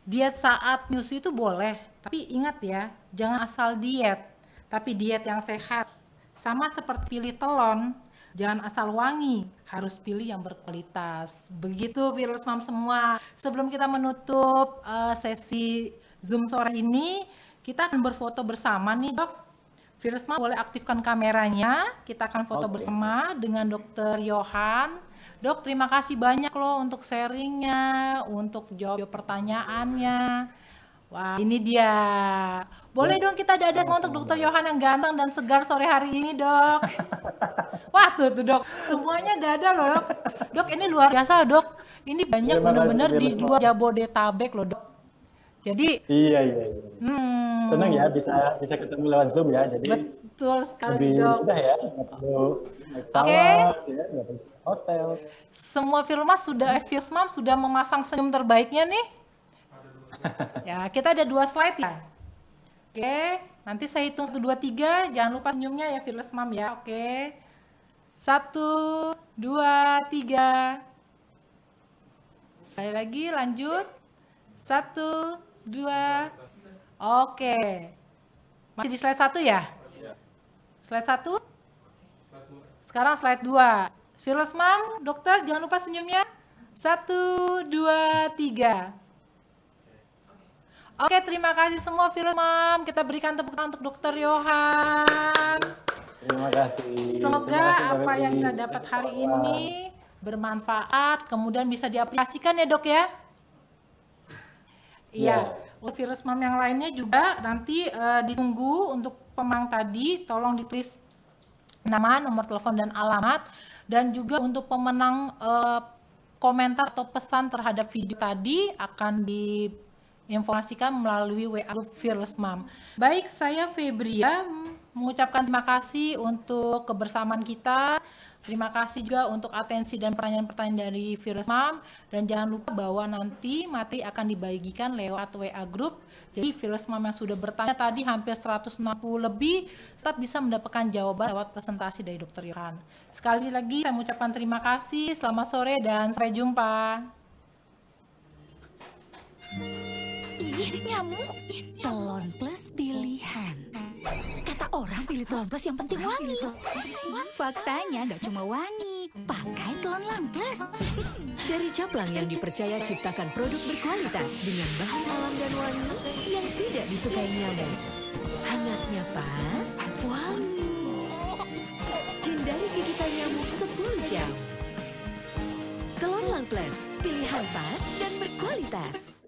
diet saat nyusui itu boleh, tapi ingat ya, jangan asal diet, tapi diet yang sehat. Sama seperti pilih telon, jangan asal wangi, harus pilih yang berkualitas. Begitu Fearless Mom semua. Sebelum kita menutup sesi Zoom sore ini, kita akan berfoto bersama nih dok. Fearless Mom boleh aktifkan kameranya, kita akan foto bersama dengan Dokter Yohan. Dok, terima kasih banyak loh untuk sharingnya, untuk jawab pertanyaannya. Wah, ini dia. Boleh dong kita dada untuk Dokter Yohan yang ganteng dan segar sore hari ini, dok. Wah, tuh dok, semuanya dada loh, dok. Dok, ini luar biasa, dok. Ini banyak bener-bener di luar Jabodetabek loh, dok. Jadi, iya. Senang ya bisa ketemu lewat Zoom ya. Jadi betul sekali, lebih dok. mudah ya, nggak perlu naik pesawat, ya, nggak perlu hotel. Semua Fearless Mom sudah memasang senyum terbaiknya nih. Ya, kita ada 2 slide ya. Oke, nanti saya hitung 1, 2, 3. Jangan lupa senyumnya ya Fearless Mom ya. Oke. 1, 2, 3. Sekali lagi lanjut. 1, 2. Oke. Masih di slide 1 ya? Slide 1? Sekarang slide 2. Fearless Mom, dokter jangan lupa senyumnya. 1, 2, 3. Oke, terima kasih semua Fearless Mom. Kita berikan tepuk tangan untuk Dokter Yohan. Terima kasih. Semoga apa yang kita dapat hari ini bermanfaat, kemudian bisa diaplikasikan ya dok ya. Iya. Untuk Fearless Mom yang lainnya juga nanti ditunggu untuk pemenang tadi, tolong ditulis nama, nomor telepon dan alamat, dan juga untuk pemenang komentar atau pesan terhadap video tadi akan diinformasikan melalui WA Group Fearless Mom. Baik, saya Febria mengucapkan terima kasih untuk kebersamaan kita. Terima kasih juga untuk atensi dan pertanyaan-pertanyaan dari Fearless Mom. Dan jangan lupa bahwa nanti materi akan dibagikan lewat WA Group. Jadi Fearless Mom yang sudah bertanya tadi hampir 160 lebih tetap bisa mendapatkan jawaban lewat presentasi dari Dr. Yohan. Sekali lagi saya mengucapkan terima kasih, selamat sore dan sampai jumpa. Ih, nyamuk. Telon Plus pilihan. Kata orang pilih Telon Plus yang penting wangi. Faktanya nggak cuma wangi, pakai Telon Lang Plus. Dari caplang yang dipercaya ciptakan produk berkualitas dengan bahan alam dan wangi yang tidak disukai nyamuk. Hangatnya pas, wangi. Hindari gigitan nyamuk 10 jam. Telon Lang Plus, pilihan pas dan berkualitas.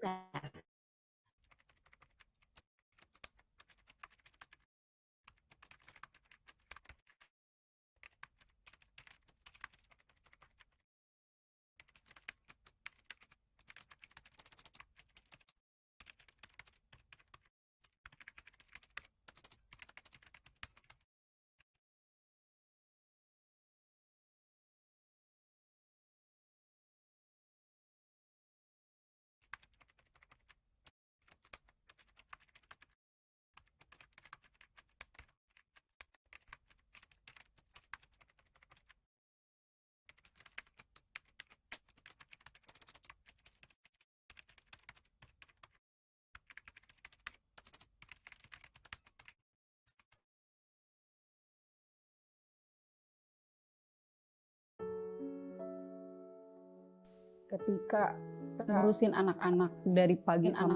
ketika ngurusin anak-anak dari pagi sampai